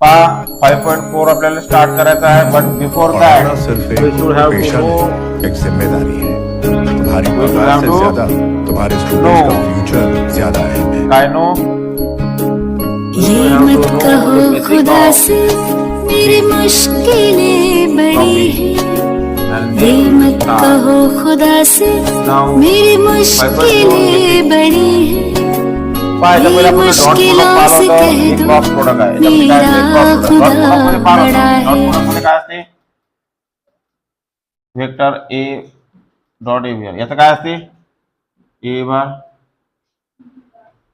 पहा 5.4 आपल्याला स्टार्ट करायचा आहे, बट बिफोर दॅट पढ़ाना सिर्फ वी एक शुड हॅव पेशा टू नहीं, एक जिम्मेदारी है। तुम्हारी We should पगार have से to ज्यादा तुम्हारे स्टूडेंट्स का फ्यूचर ज्यादा अहम है। काय नो ये मत कहो खुदा से मेरी मुश्किलें बड़ी हैं, ये मत कहो खुदा से मेरी मुश्किलें बड़ी हैं, ये मुश्किलों से कह दो मेरा खुदा बड़ा है। काय असते vector A dot A B याचं काय असते ए बार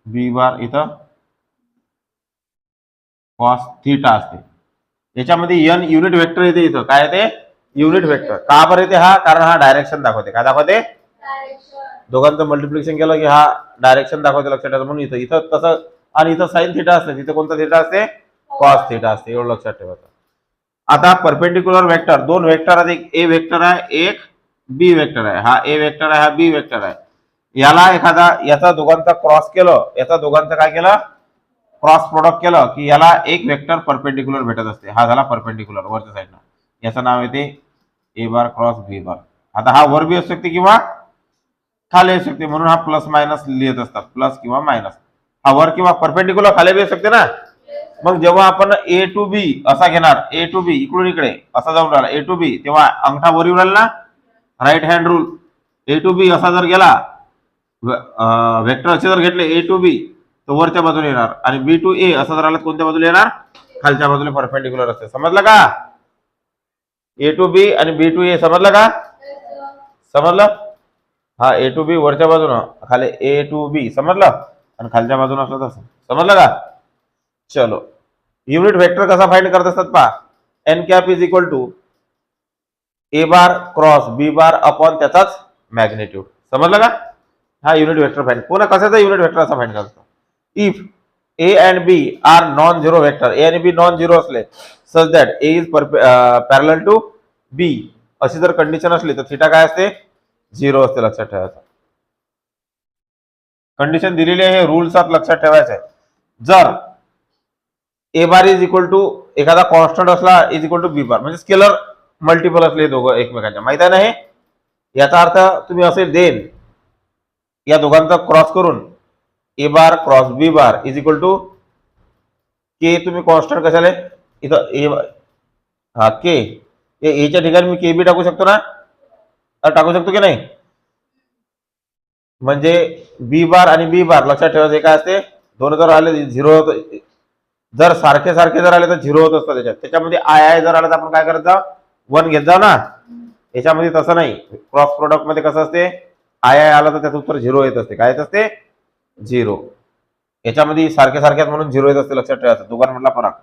बी बार इथं कॉस थीटा असते। याच्यामध्ये एन युनिट वेक्टर येते, इथं काय येते युनिट वेक्टर। का बरं येते हा, कारण हा डायरेक्शन दाखवते। काय दाखवते? दोघांचं मल्टिप्लिकेशन केलं की हा डायरेक्शन दाखवते, लक्षात ठेवा। म्हणून इथं तसं, आणि इथं साइन थीटा असते, तिथे कोणता थीटा असते कॉस थीटा असते, एवढं लक्षात ठेवायचं। आता परपेंडिक्युलर वेक्टर दोन वेक्टर आहेत, एक ए वेक्टर आहे एक बी वेक्टर आहे। हा ए वेक्टर आहे हा बी वेक्टर आहे। याला एखादा याचा दोघांचा क्रॉस केलं, याचा दोघांचं काय केलं क्रॉस प्रोडक्ट केलं की याला एक वेक्टर परपेंडिक्युलर भेटत असते। हा झाला परपेंडिक्युलर वरच्या साईडला, याचं नाव येते ए बार क्रॉस बी बार। आता हा वर बी असू शकते किंवा खाली असू शकते, म्हणून हा प्लस मायनस लिहित असतात, प्लस किंवा मायनस। हा वर किंवा परपेंडिक्युलर खाली बी असू शकते ना। मग जेव्हा आपण ए टू बी असा घेणार, ए टू बी इकडून इकडे असा जाऊन राहिला ए टू बी, तेव्हा अंगठा वर येऊन राहिला ना, right hand rule. A to B असा जर गेला, वेक्टर असे जर घेतले ए टू बी तर वरच्या बाजूने येणार, आणि बी टू ए असं जर आलं कोणत्या बाजूला येणार खालच्या बाजूने परपेंडिक्युलर असते। समजलं का? ए टू बी आणि बी टू ए समजलं का? समजलं? हा ए टू बी वरच्या बाजूनं, खाली ए टू बी समजलं, आणि खालच्या बाजूने असलं तसं समजलं का? चलो युनिट वेक्टर कसा फाइंड करत असतात पहा, n cap is equal to A bar cross B bar upon त्याचाच मॅग्निट्यूड। समजलं का? हा युनिट वेक्टर फाइंड कोणा कशाचा युनिट वेक्टर असा फाइंड करतो। If a and b are non zero vector, a आणि बी नॉन झिरो असले such that a is parallel to b, अशी जर कंडिशन असली तर थीटा काय असते झिरो असते, लक्षात ठेवायचं। कंडिशन दिलेली आहे, रूल्सात लक्षात ठेवायचं आहे। जर A bar is equal to एखादा कॉन्स्टंट असला is equal to B bar, म्हणजे स्केलर मल्टिपल असले दोघं एकमेकांच्या, माहित आहे ना हे। याचा अर्थ तुम्ही असे देन या दोघांचा क्रॉस करून a bar cross B bar is equal to k, तुम्ही कॉन्स्टंट कशाले इथं ए हा के, एच्या ठिकाणी मी के बी टाकू शकतो ना, टाकू शकतो की नाही। म्हणजे बी बार आणि बी बार लक्षात ठेवायचं काय असते, दोन जर आले झिरो होत, जर सारखे सारखे जर आले तर झिरो होत असतं त्याच्यात। त्याच्यामध्ये आय आय जर आलं तर आपण काय करत जाऊ वन घेत जाऊ ना। याच्यामध्ये तसं नाही, क्रॉस प्रोडक्ट मध्ये कसं असते आय आय आलं तर त्याचं उत्तर झिरो येत असते, काय येत असते झिरो। याच्यामध्ये सारखे सारखे म्हणून झिरो येत असते, लक्षात ठेवायचं दोघांमधला फरक।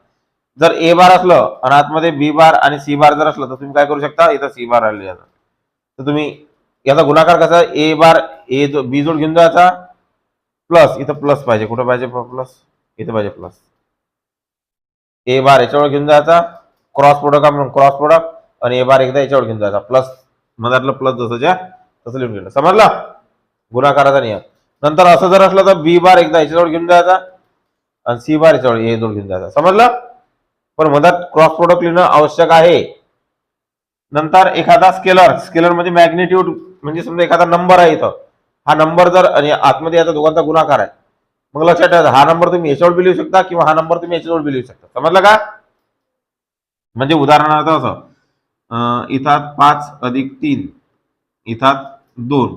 जर ए बार असलं आणि आतमध्ये बी बार आणि सी बार जर असलं तर तुम्ही काय करू शकता, इथं सी बार आले तर तुम्ही याचा गुणाकार कसा ए बार ए बी जोड घेऊन जायचा, प्लस इथं प्लस पाहिजे, कुठं पाहिजे प्लस इथं पाहिजे प्लस, ए बार याच्यावर घेऊन जायचा क्रॉस प्रोडक्ट म्हणून क्रॉस प्रोडक्ट, आणि ए बार एकदा याच्यावर घेऊन जायचा प्लस, मधातलं प्लस जसंच्या तसं लिहून गेलं। समजलं गुणाकाराचा नियम। नंतर असं जर असलं तर बी बार एकदा याच्याजवळ घेऊन जायचा आणि सी बार याच्यावर ए जोड घेऊन जायचा। समजलं? पण मधात क्रॉस प्रोडक्ट लिहिणं आवश्यक आहे। नंतर एखादा स्केलर, स्केलर म्हणजे मॅग्निट्यूड, म्हणजे समजा एखादा नंबर आहे इथं, हा नंबर जर आणि आतमध्ये याचा दोघांचा गुणाकार आहे, मग लक्षात ठेवा हा नंबर तुम्ही याच्यावर बी लिहू शकता किंवा हा नंबर तुम्ही याच्यावर बी लिहू शकता। समजलं का? म्हणजे उदाहरणार्थ असं इथात 5 अधिक 3 इथात 2,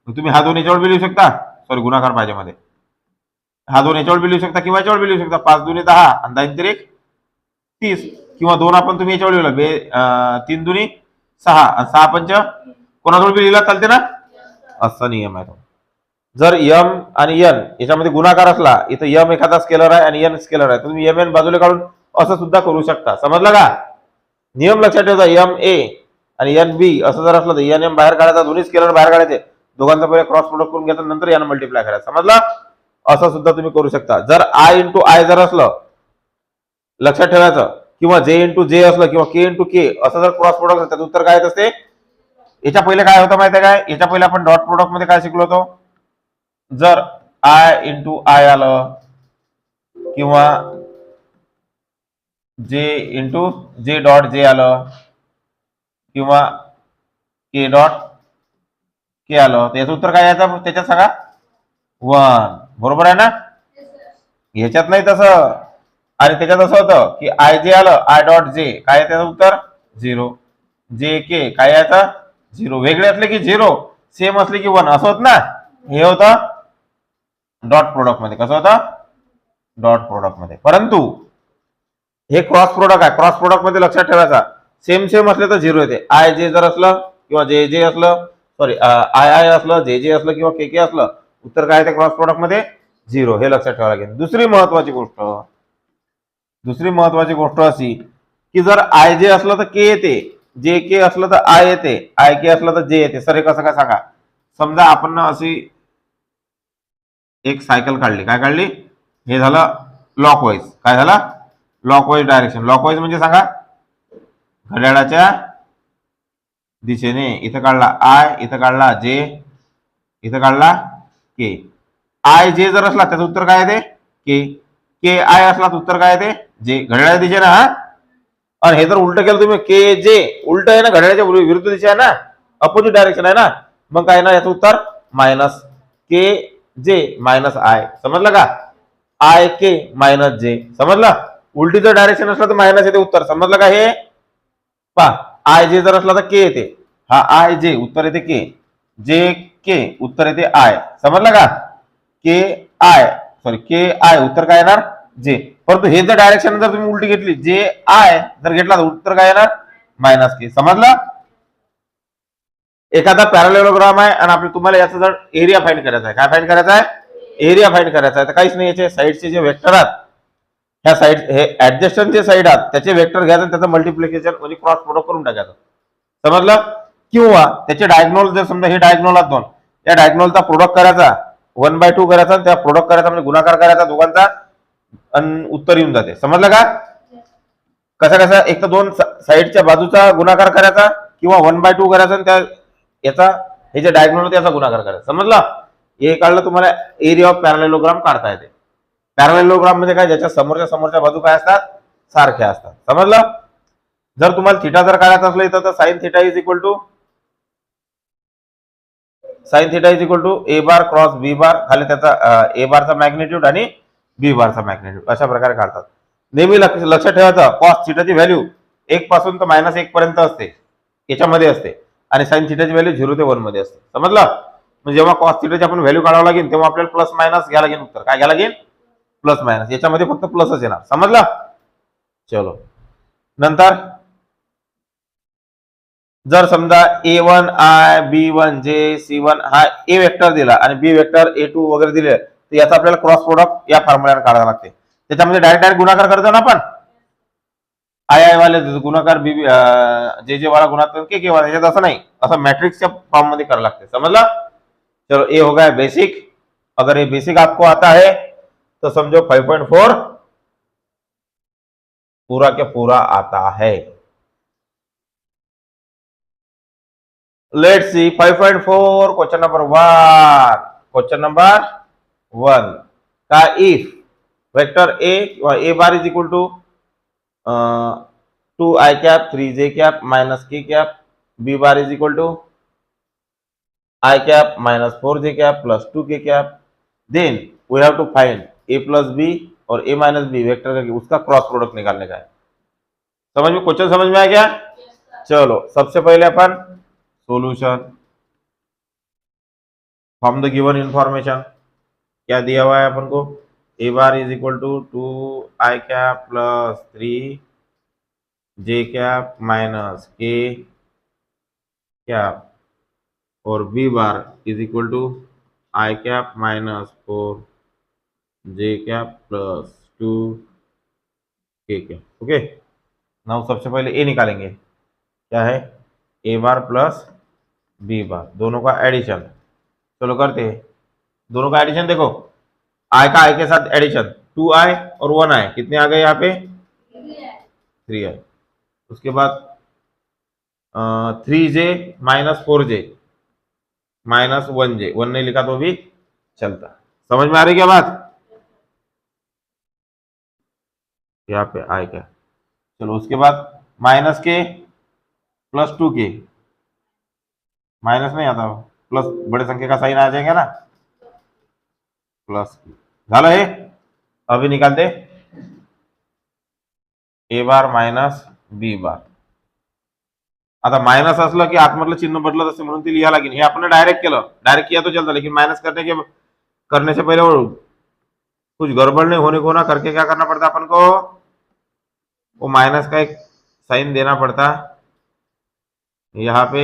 तुम्ही हा 2 याच्यावर बी लिहू शकता, सॉरी गुणाकार पाहिजे मध्ये, हा 2 याच्यावर बी लिहू शकता किंवा याच्यावर बी लिहू शकता। 5 दुनी 10 आणि 10 तिरेक 30, किंवा 2 आपण तुम्ही याच्यावर लिहिलं 3 दुनी 6 आणि 6 पंच कोणाजवळ बी लिहिला चालते ना, असा नियम आहे तो। जर यम आणि एन याच्यामध्ये गुणाकार असला, इथं यम एखादा स्केलर आहे आणि एन स्केलर आहे, तुम्ही एम एन बाजूला काढून असं सुद्धा करू शकता। समजलं का? नियम लक्षात ठेवायचा, एम ए आणि एन बी असं जर असलं तर एन एम बाहेर काढायचा, दोन्ही स्केलर बाहेर काढायचे, दोघांचा पहिले क्रॉस प्रोडक्ट करून घ्यायचा, नंतर यानं मल्टिप्लाय करायचं। समजलं? असं सुद्धा तुम्ही करू शकता। जर आय इंटू आय जर असलं लक्षात ठेवायचं, किंवा जे इंटू जे असलं किंवा के इंटू के असं जर क्रॉस प्रोडक्ट त्याचं उत्तर काय येत असते। याच्या पहिले काय होतं माहिती आहे काय, याच्या पहिले आपण डॉट प्रोडक्ट मध्ये काय शिकलो होतो, जर आय इंटू आय आलं किंवा जे इंटू जे डॉट जे आलं किंवा के डॉट के आलं तर याचं उत्तर काय यायचं त्याच्यात सांगा 1 बरोबर आहे ना ह्याच्यात नाही तसं आणि त्याच्यात असं होतं की आय जे आलं आय डॉट जे काय आहे त्याचं उत्तर 0 जे के काय यायचं 0 वेगळे असले की 0 सेम असले की 1 असं होत ना हे होतं डॉट प्रोडक्ट मध्ये कसं होतं डॉट प्रोडक्ट मध्ये परंतु हे क्रॉस प्रोडक्ट आहे क्रॉस प्रोडक्ट मध्ये लक्षात ठेवायचा सेम सेम असले तर 0 येते आय जे जर असलं किंवा जे जे असलं सॉरी आय आय असलं जे जे असलं किंवा के के असलं उत्तर काय ते क्रॉस प्रोडक्ट मध्ये 0 हे लक्षात ठेवायला लागेल दुसरी महत्वाची गोष्ट अशी की जर आय जे असलं तर के येते जे के असलं तर आय येते आय के असलं तर जे येते सर हे कसं काय सांगा समजा आपण अशी एक सायकल काढली काय काढली हे झालं लॉकवाईज काय झालं लॉकवाईज डायरेक्शन लॉकवाईज म्हणजे सांगा घड्याळाच्या दिशेने इथं काढला आय इथं काढला जे इथं काढला के आय जे जर असला त्याचं उत्तर काय येते के आय असला तर उत्तर काय येते जे घड्याळाच्या दिशेने हा आणि हे जर उलट केलं तुम्ही के जे उलट आहे ना घड्याळाच्या विरुद्ध दिशा आहे ना अपोजिट डायरेक्शन आहे ना मग काय ना याचं उत्तर मायनस के जे मायनस आय समजलं का आय के मायनस जे समजलं उलटी जर डायरेक्शन असलं तर मायनस येते उत्तर समजलं का हे पा आय जे जर असला तर के येते हा आय जे उत्तर येते के जे के उत्तर येते आय समजलं का के आय सॉरी के आय उत्तर काय येणार जे परंतु हे जर डायरेक्शन जर तुम्ही उलटी घेतली जे आय जर घेतला तर उत्तर काय येणार मायनस के समजलं एखादा पॅरालेलोग्राम आहे आणि आपल्याला तुम्हाला याचा जर एरिया फाइंड करायचा आहे काय फाइंड करायचा आहे एरिया फाइंड करायचा आहे तर काहीच नाही याचे साईडचे जे वेक्टर आहेत ह्या साईड हे ऍडजस्टंट जे साईड आहेत त्याचे वेक्टर घ्यायचं त्याचं मल्टिप्लिकेशन म्हणजे क्रॉस प्रोडक्ट करून टाकायचं समजलं किंवा त्याचे डायगोनल जर समजा हे डायगोनल आहेत दोन त्या डायगोनलचा प्रोडक्ट करायचा 1/2 करायचा त्या प्रोडक्ट करायचा म्हणजे गुणाकार करायचा दोघांचा आणि उत्तर येऊन जाते समजलं का कसा एक तर दोन साईडच्या बाजूचा गुणाकार करायचा किंवा 1/2 करायचा आणि त्या याचा हे जे डायगोनल त्याचा गुणाकार करायचा समजलं हे काढलं तुम्हाला एरिया ऑफ पॅरालेलोग्राम काढता येते पॅरालेलोग्राम म्हणजे काय ज्याच्या समोरच्या बाजू काय असतात सारख्या असतात समजलं जर तुम्हाला थिटा जर काढायचं असलं इथं तर sine theta is equal to A bar cross B bar खाली त्याचा ए बारचा मॅग्निट्यूड आणि बी बारचा मॅग्निट्यूड अशा प्रकारे काढतात नेहमी लक्षात ठेवायचं कॉस थिटाची व्हॅल्यू 1 पासून तर -1 पर्यंत असते याच्यामध्ये असते आणि साइन थिटाची व्हॅल्यू 0 ते 1 मध्ये असते समजलं म्हणजे जेव्हा कॉस थिटाची आपण व्हॅल्यू काढावं लागेल तेव्हा आपल्याला प्लस मायनस घ्यायला लागेल उत्तर काय घ्यायला लागेल प्लस मायनस याच्यामध्ये फक्त प्लसच येणार समजलं चलो नंतर जर समजा A1 I B1 J C1 हा ए वेक्टर दिला आणि बी वेक्टर A2 वगैरे दिले तर याचा आपल्याला क्रॉस प्रोडक्ट या फॉर्म्युल्याने काढावा लागते त्याच्यामध्ये डायरेक्ट गुणाकार करतो ना आपण आय वाले गुणाकार बी जे वाला गुणाकार के वाला याच्यात असं नाही असं मॅट्रिक्सच्या फॉर्म मध्ये करावं लागते समजला चलो ये हो गया बेसिक अगर ये बेसिक आपको आता है तो समझो 5.4 पूरा के पूरा आता है लेट्स सी 5.4 क्वेश्चन नंबर 1 का if vector A A bar is equal to 2i cap 3j cap minus k cap b bar is equal to i cap minus 4j cap plus 2k cap then we have to find a plus b और a minus b vector करके उसका cross product निकालने का है समझ में question समझ में आ गया चलो सबसे पहले अपन solution from the given information क्या दिया हुआ है अपन को a bar is equal to 2i cap plus 3j cap minus k cap और b bar is equal to i cap minus 4j cap plus 2k cap okay now सबसे पहले ए निकालेंगे क्या है ए बार प्लस बी बार दोनों का addition चलो करते हैं दोनों का एडिशन देखो आई का आई के साथ एडिशन 2i और 1i कितने आ गए यहाँ पे 3i उसके बाद 3j minus 4j minus 1j 1 नहीं लिखा तो भी चलता समझ में आ रही क्या बात यहाँ पे आई क्या चलो उसके बाद माइनस के प्लस 2k, माइनस नहीं आता, प्लस बड़े संख्या का साइन आ जाएगा ना, प्लस झालं हे. अभी निकालते ए बार मायनस बी बार. आता मायनस असलं की आतमधलं चिन्ह बदलत असते म्हणून ती लिहा लागेल. हे आपण डायरेक्ट केलं, डायरेक्ट किया तो चलता, लेकिन माइनस करने से पहले वो कुछ गड़बड़ नहीं होने को ना करके क्या करना पड़ता अपन को, वो माइनस का एक साइन देना पड़ता. यहाँ पे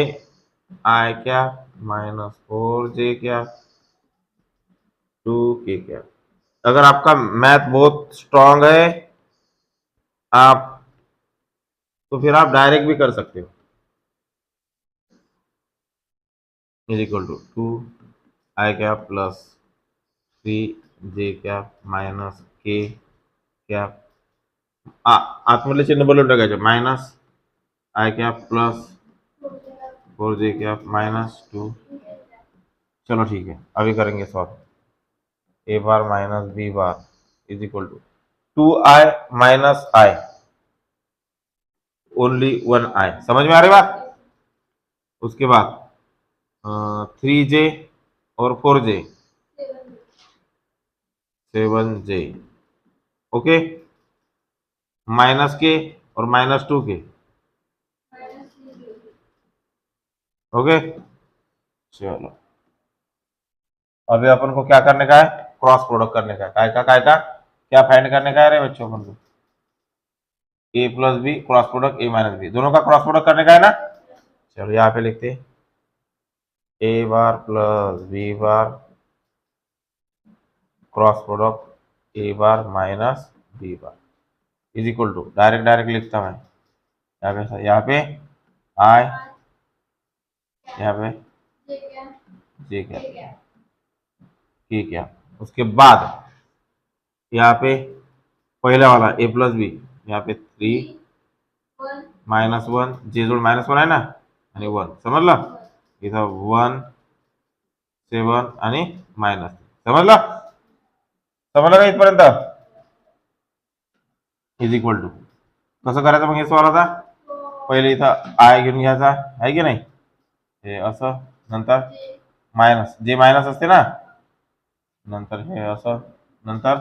आई क्या -4j क्या 2k क्या. अगर आपका मैथ बहुत स्ट्रांग है आप, तो फिर आप डायरेक्ट भी कर सकते हो. इज इक्वल टू 2i क्या प्लस 3j क्या माइनस k क्या, आतमधले चिन्ह बदलून टाकायचे, माइनस i क्या प्लस 4j क्या -2. चलो ठीक है, अभी करेंगे solve. A bar minus B bar is equal to 2i minus i, only 1i. समझ में आ रही बात. उसके बाद 3j और 4j 7j. ओके, माइनस के और -2k. ओके चलो, अभी अपन को क्या करने का है, क्रॉस प्रोडक्ट करने का है. काय का क्या फाइंड करने का है रे बच्चों अपन को, a plus b cross product a minus b, दोनों का क्रॉस प्रोडक्ट करने का है ना. चलो यहाँ पे लिखते a bar plus b bar cross product a bar minus B bar is equal to, direct लिखता मैं यहाँ पे आई, यहाँ पे जे क्या ठीक है. उसके बाद यहाँ पे पहला वाला ए प्लस बी, यहाँ पे 3 -1 जे जोड -1 आहे ना आणि 1, समजलं. इथं 1 7 आणि मायनस, समजलं का इथपर्यंत. इज इक्वल टू कसं करायचं मग हे सॉल्व. आता पहिले इथं आय घेऊन घ्यायचा आहे की नाही, हे असं, नंतर मायनस जे मायनस असते ना, नंतर हे असं, नंतर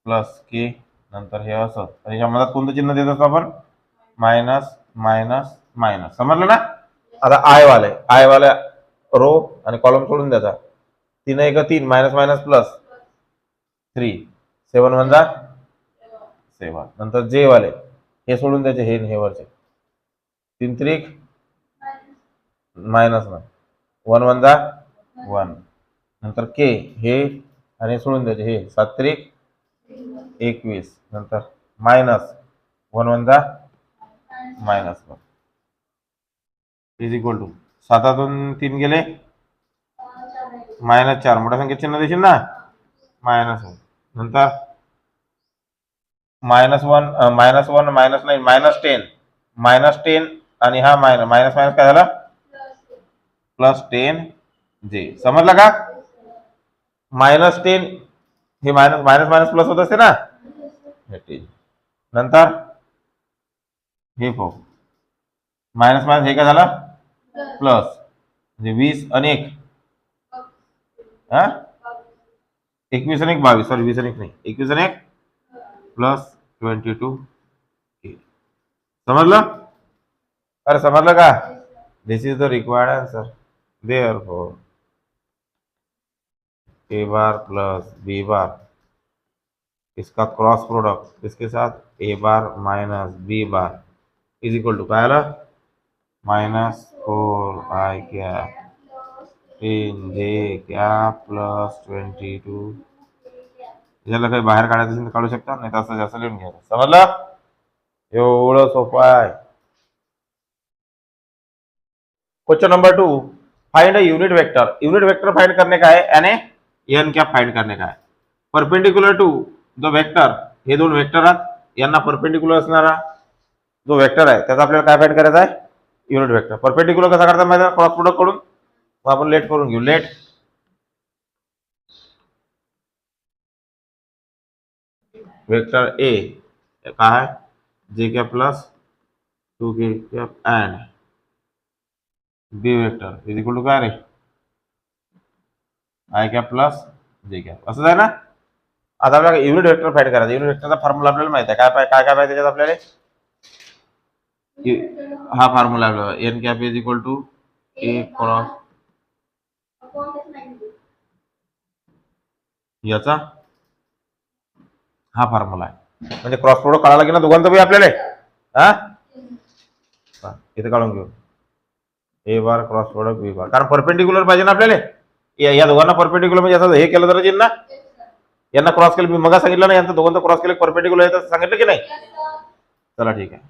प्लस के, नंतर हे असं, आणि ह्या मधात कोणतं चिन्ह देत असतो आपण, मायनस मायनस मायनस. समजलं ना. आता आय वाले रो आणि कॉलम सोडून द्यायचा. 3 1 3 मायनस मायनस प्लस 3 7 1 जा 7. नंतर जे वाले हे सोडून द्यायचे, हे वरचे 3 3 मायनस 1 1 जा 1. नंतर के हे आणि सोडून द्यायचे, हे 7 3 21. नंतर मायनस 1 1 जा -1 इज इक्वल टू 7 3 गेले -4, मोठ्या संख्येत चिन्ह देशील ना, -1. नंतर -1 -1 -9 -10 आणि हा मायनस काय झाला, +10 जे. समजलं का. -10 हे मायनस प्लस होत असते ना, नंतर हे मायनस हे काय झालं प्लस, म्हणजे 20 आणि 1 21 आणि 1 22, सॉरी 20 आणि 1 नाही, 21 आणि 1 +22. समजलं. अरे समजलं का. This is the required answer. Therefore a bar plus b bar, इसका क्रॉस प्रोडक्ट किसके साथ, a bar minus B bar is equal to काय आलं, -4i क्या 10j क्या +22. याला काही बाहेर काढायचं असेल तर काढू शकता, नाही तर असं जास्त लिहून घ्यायचं. समजलं. एवढं सोपं आहे. Question number 2, find a unit vector. Unit vector find करने का है, यानी एन क्या फाइंड करने का है. परपेंडिक्युलर टू द वेक्टर, हे दोन वेक्टर आहेत, यांना परपेंडिक्युलर असणारा जो वेक्टर आहे त्याचा आपल्याला काय फाइंड करायचा आहे, युनिट वेक्टर. परपेंडिक्युलर कसा करता माहिती आहे, क्रॉस प्रोडक्ट कडून. मग आपण लेट करून घेऊ. लेट वेक्टर ए काय आहे, j cap plus 2k cap and b vector is equal to काय रे i cap plus j cap असंच आहे ना. आता आपल्याला युनिट वेक्टर फाइंड करायचं. युनिट वेक्टरचा फॉर्म्युला आपल्याला माहिती आहे. काय काय माहिती त्याच्यात आपल्याला हा फॉर्म्युला आपल्याला N cap is equal to A cross याचा हा फॉर्म्युला आहे. म्हणजे क्रॉस प्रोडक्ट काढायला लागेल ना दोघांचं बी आपल्याला. हा इथे काढून घेऊ ए बार क्रॉस प्रोडक्ट बी बार, कारण परपेंडिक्युलर पाहिजे ना आपल्याला. या दोघांना परपेंडिक्युलर म्हणजे असं हे केलं तर येईल ना. यांना क्रॉस केलं मी मग सांगितलं ना, यांचं दोघांचं क्रॉस केलं परपेंडिक्युलर आहे सांगितलं की नाही. चला ठीक आहे.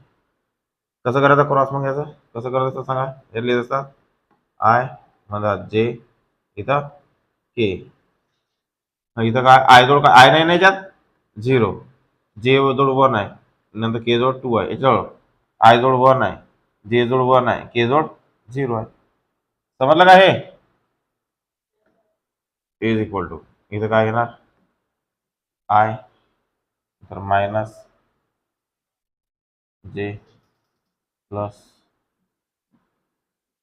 कसं करायचं क्रॉस मग याचं कसं करायचं सांगा. हे लिहित असतात आय म्हणा जे इथं के, इथं काय आय जोड काय आय नाही नाही याच्यात 0, जे जोड 1 आहे, नंतर के जोड 2 आहे, याच्याजवळ आय जोड 1 आहे, जे जोड 1 आहे, के जोड 0 आहे. समजलं का हे इज इक्वल टू इथं काय येणार आय तर मायनस जे प्लस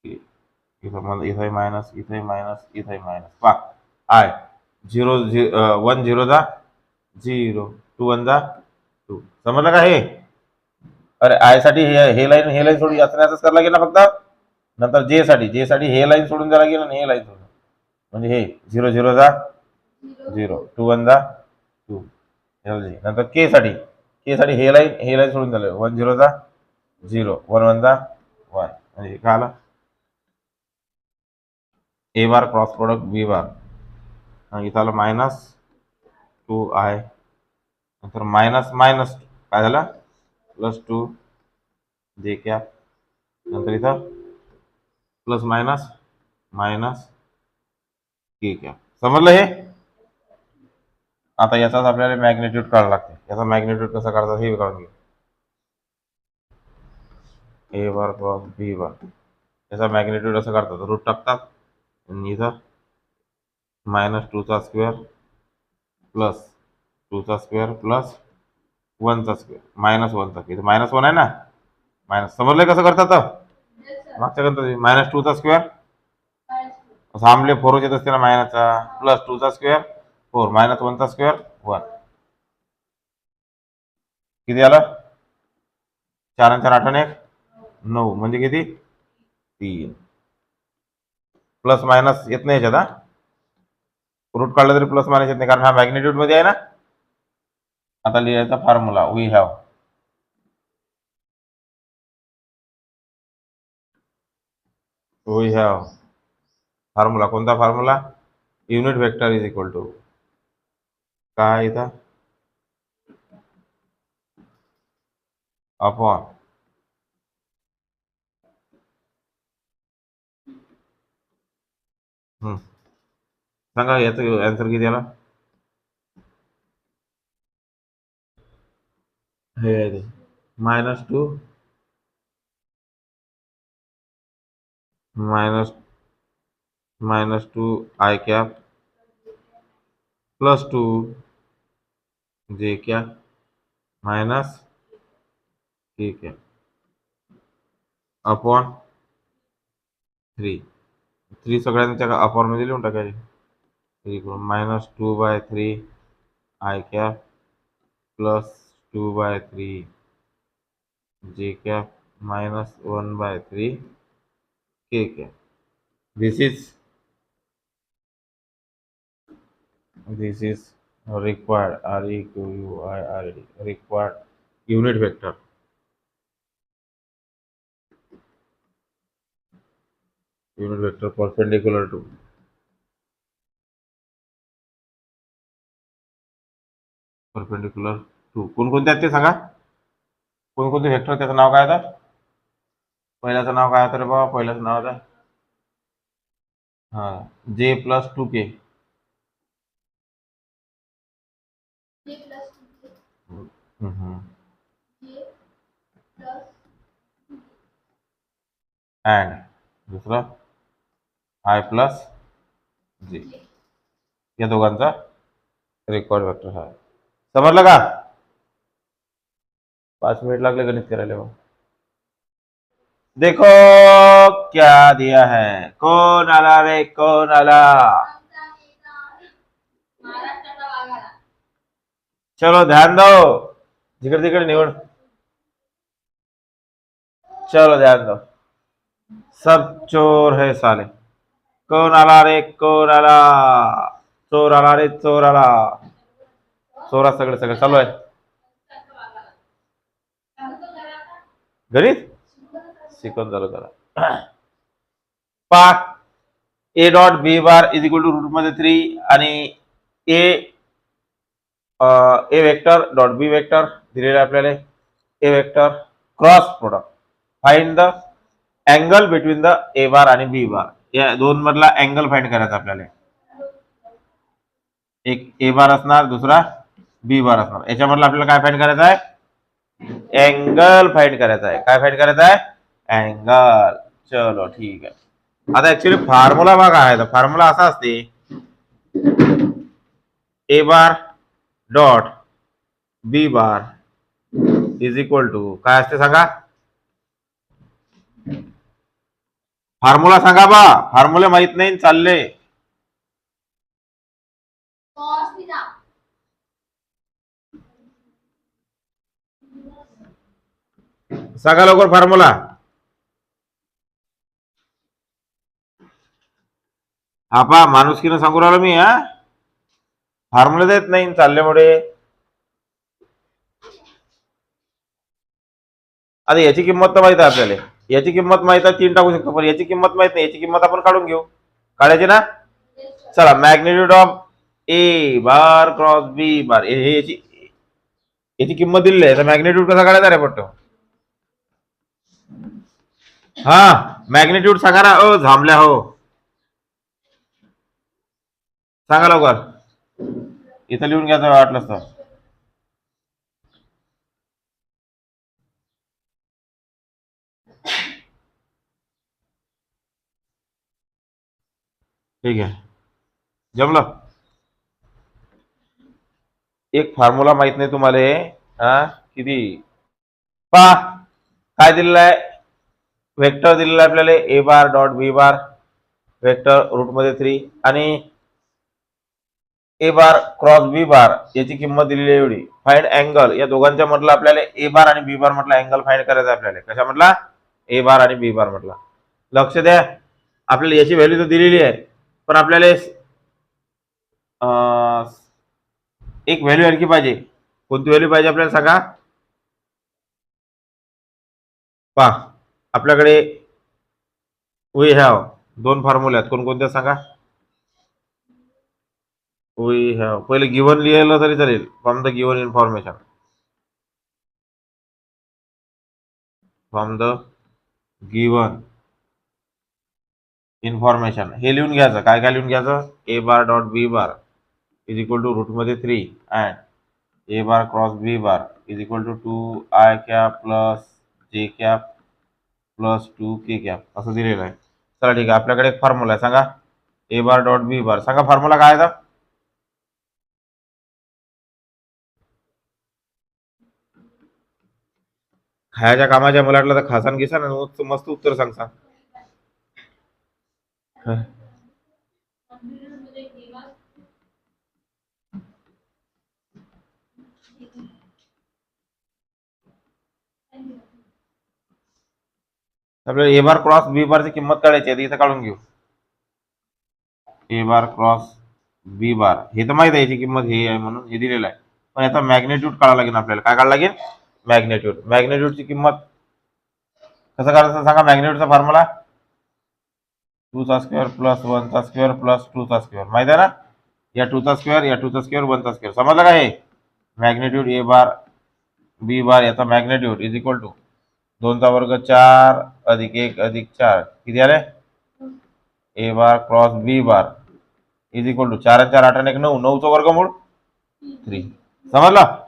इथं मायनस इथे मायनस इथे मायनस पा आय 0 1 0 जा 0 2 1 जा 2. समजलं का हे. अरे आय साठी हे लाईन सोडून याच करायला लागेल ना फक्त. नंतर जे साठी हे लाईन सोडून द्यायला लागेल आणि हे लाईन सोडून म्हणजे हे 0 0 जा 0 2 1 जा 2 नंतर के साठी हे लाईन सोडून झालं 1 0 जा 0 1 1 जा 1 म्हणजे काय आलं ए बार क्रॉस प्रोडक्ट बी बार इथं आलं मायनस 2i नंतर मायनस मायनस काय झालं प्लस 2 जे कॅप नंतर इथं plus minus minus K cap. समजलं हे. आता याचाच आपल्याला मॅग्नेट्यूड काढायला लागते. याचा मॅग्नेट्यूड कसा काढतात हे काढून घेऊ. ए बार क्रॉस बी बार याचा मॅग्नेट्यूड असं काढतात रूट टाकतात आणि इथं मायनस 2चा स्क्वेअर प्लस 2चा स्क्वेअर प्लस 1चा स्क्वेअर मायनस 1चा इथं मायनस 1 आहे ना मायनस. समजलंय कसं करतात मागच्या गणपती मायनस 2चा स्क्वेअर असं आमले 4 येत असते ना मायनसचा प्लस 2चा स्क्वेअर 4 मायनस 1चा स्क्वेअर 1 किती आलं 4 आणि 4 8 आणि 1 9 म्हणजे किती 3 प्लस मायनस येत नाही याच्यात. रूट काढलं तरी प्लस मायनस येत नाही कारण हा मॅग्नेट्यूड मध्ये आहे ना. आता लिहायचा फॉर्म्युला वी हॅव फॉर्म्युला कोणता formula unit vector is equal to काय इथं अपॉन सांगा याचं आन्सर किती आला. हे -2 -2 I cap plus 2 J cap minus K cap upon 3 सगळ्यांच्या अपॉन मध्ये लिहून टाकायचे. -2/3 आय कॅप प्लस 2/3 जे cap minus 1/3 K cap. This is required REQUIRED required unit vector. Unit vector perpendicular to कोणकोणते आहेत ते सांगा. कोणकोणते व्हेक्टर त्याचं नाव काय आहे. पहिल्याचं नाव काय तर बाबा पहिल्याचं नाव आहे हा जे प्लस 2k अँड दुसरं आय प्लस जे या दोघांचा रिक्वायर्ड वेक्टर आहे. समजलं का 5 मिनट लागले गणित करायला मग. देखो क्या दिया है. कौन आला रे, कौन आला. चलो ध्यान दो. जिकडे तिकडे निवड. चलो ध्यान दो. सब चोर है साले. कौन आला रे, कौन आला. चोर आला रे, चोर आला. चोरा सगळे सगळे चालू आहे. गणित शिकवून झालं करा. पा a dot B bar is equal to root मध्ये 3 आणि a a vector dot b vector दिलेलं आहे आपल्याला. A vector cross product find the angle between the a bar आणि बी बार. या दोन मधला अँगल फाइंड करायचा आपल्याला. एक ए बार असणार, दुसरा बी बार असणार. याच्यामधला आपल्याला काय फाइंड करायचं आहे. अँगल फाइंड करायचा आहे. काय फाइंड करायचा आहे. अँगल. चलो ठीक आहे. आता ऍक्च्युली फॉर्म्युला बघा आहे. तर फॉर्म्युला असा असते a bar dot B bar is equal to काय असते सांगा. फॉर्म्युला सांगा बा. फॉर्म्युले माहित नाही चालले. सांगा लवकर फॉर्म्युला. आपा माणुसकीनं सांगू राहिलो मी. हा फॉर्म्युला देत नाही चालल्यामुळे. आता याची किंमत तर माहित आहे आपल्याला. याची किंमत माहित आहे 3 टाकू शकतो. पण याची किंमत माहित नाही. याची किंमत आपण काढून घेऊ. काढायची ना. चला magnitude of A bar cross B bar हे याची किंमत दिलेली आहे. तर मॅग्निट्यूड कसा काढायचा रे पटतो. हा मॅग्निट्यूड सांगा ना. ओ झांबल्या हो. सांगा लवकर. इथं लिहून घ्यायचं वाटलंच तर. ठीक आहे जमलं. एक फॉर्म्युला माहित नाही तुम्हाला. हा किती पा काय दिलेलं आहे. वेक्टर दिलेलं आहे आपल्याला a bar dot B bar vector root मध्ये 3 आणि ए बार क्रॉस बी बार याची किंमत दिलेली आहे एवढी. Find angle. या दोघांच्या मधला आपल्याला ए बार आणि बी बार म्हटला अँगल फाइंड करायचा आपल्याला. कशा म्हटला. ए बार आणि बी बार म्हटला. लक्ष द्या. आपल्याला याची व्हॅल्यू तर दिलेली आहे. पण आपल्याला एक व्हॅल्यू आणखी पाहिजे. कोणती व्हॅल्यू पाहिजे आपल्याला सांगा. पहा आपल्याकडे वी हॅव 2 फॉर्म्युले आहेत. कोणकोणत्या सांगा. वी हॅव पहिले गिव्हन लिहिलं तरी चालेल. From the given information. From the given information हे लिहून घ्यायचं. काय काय लिहून घ्यायचं. A bar dot B bar is equal to root मध्ये 3 and a bar cross B bar is equal to 2i cap plus j cap plus 2k cap असं दिलेलं आहे. चला ठीक आहे. आपल्याकडे एक फॉर्म्युला आहे. सांगा. ए बार डॉट बी बार सांगा फॉर्म्युला काय आहे. खायच्या कामाच्या मला वाटलं तर खासान घिसान आणि मस्त उत्तर सांग. आपल्याला ए बार क्रॉस बी बारची किंमत काढायची आहे. इथं काढून घेऊ. ए बार क्रॉस बी बार हे तर माहित आहे याची किंमत हे आहे म्हणून हे दिलेलं आहे. पण याचा मॅग्नेट्यूड काढावं लागेल आपल्याला. काय काढावं लागेल. मॅग्नेट्यूड. मॅग्नेट्यूडची किंमत कसं काढायचं सांगा. मॅग्नेट्यूडचा फॉर्म्युला 2 चा स्क्वेअर प्लस 1 चा स्क्वेअर प्लस 2 चा स्क्वेअर माहित आहे ना. या 2 चा स्क्वेअर या 2 चा स्क्वेअर 1 चा स्क्वेअर समजलं का. हे मॅग्नेट्यूड ए बार बी बार याचा मॅग्नेट्यूड इज इक्वल टू 2 चा वर्ग 4 अधिक 1 अधिक 4 किती आले. A bar cross B bar is equal to 4 4 8 1 9 9 चा वर्गमूळ 3. समजलं.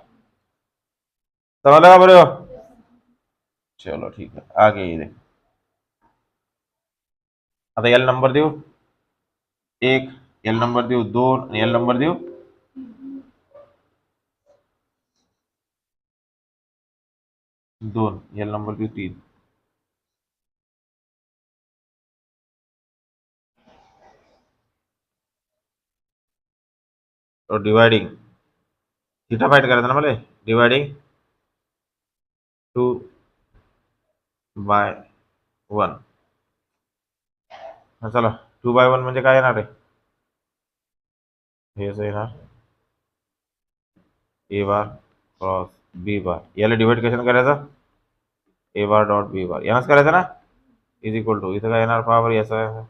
समजलं का बरोबर. चलो ठीक है आगे ये. आता एल नंबर देऊ 1 एल नंबर देऊ 2 आणि एल नंबर देऊ 2, एल नंबर की 3. तो डिवाइडिंग थीटा फाइंड करायचं ना मला. डिवाइडिंग 2/1. चला 2/1 म्हणजे काय येणार आहे? हे असं येणार ए बार क्रॉस बी बार. याला डिवाइड कशाने करायचं? ए बार डॉट बी बार यानंच करायचं ना. इज इक्वल टू इथं काय येणार पहा याचा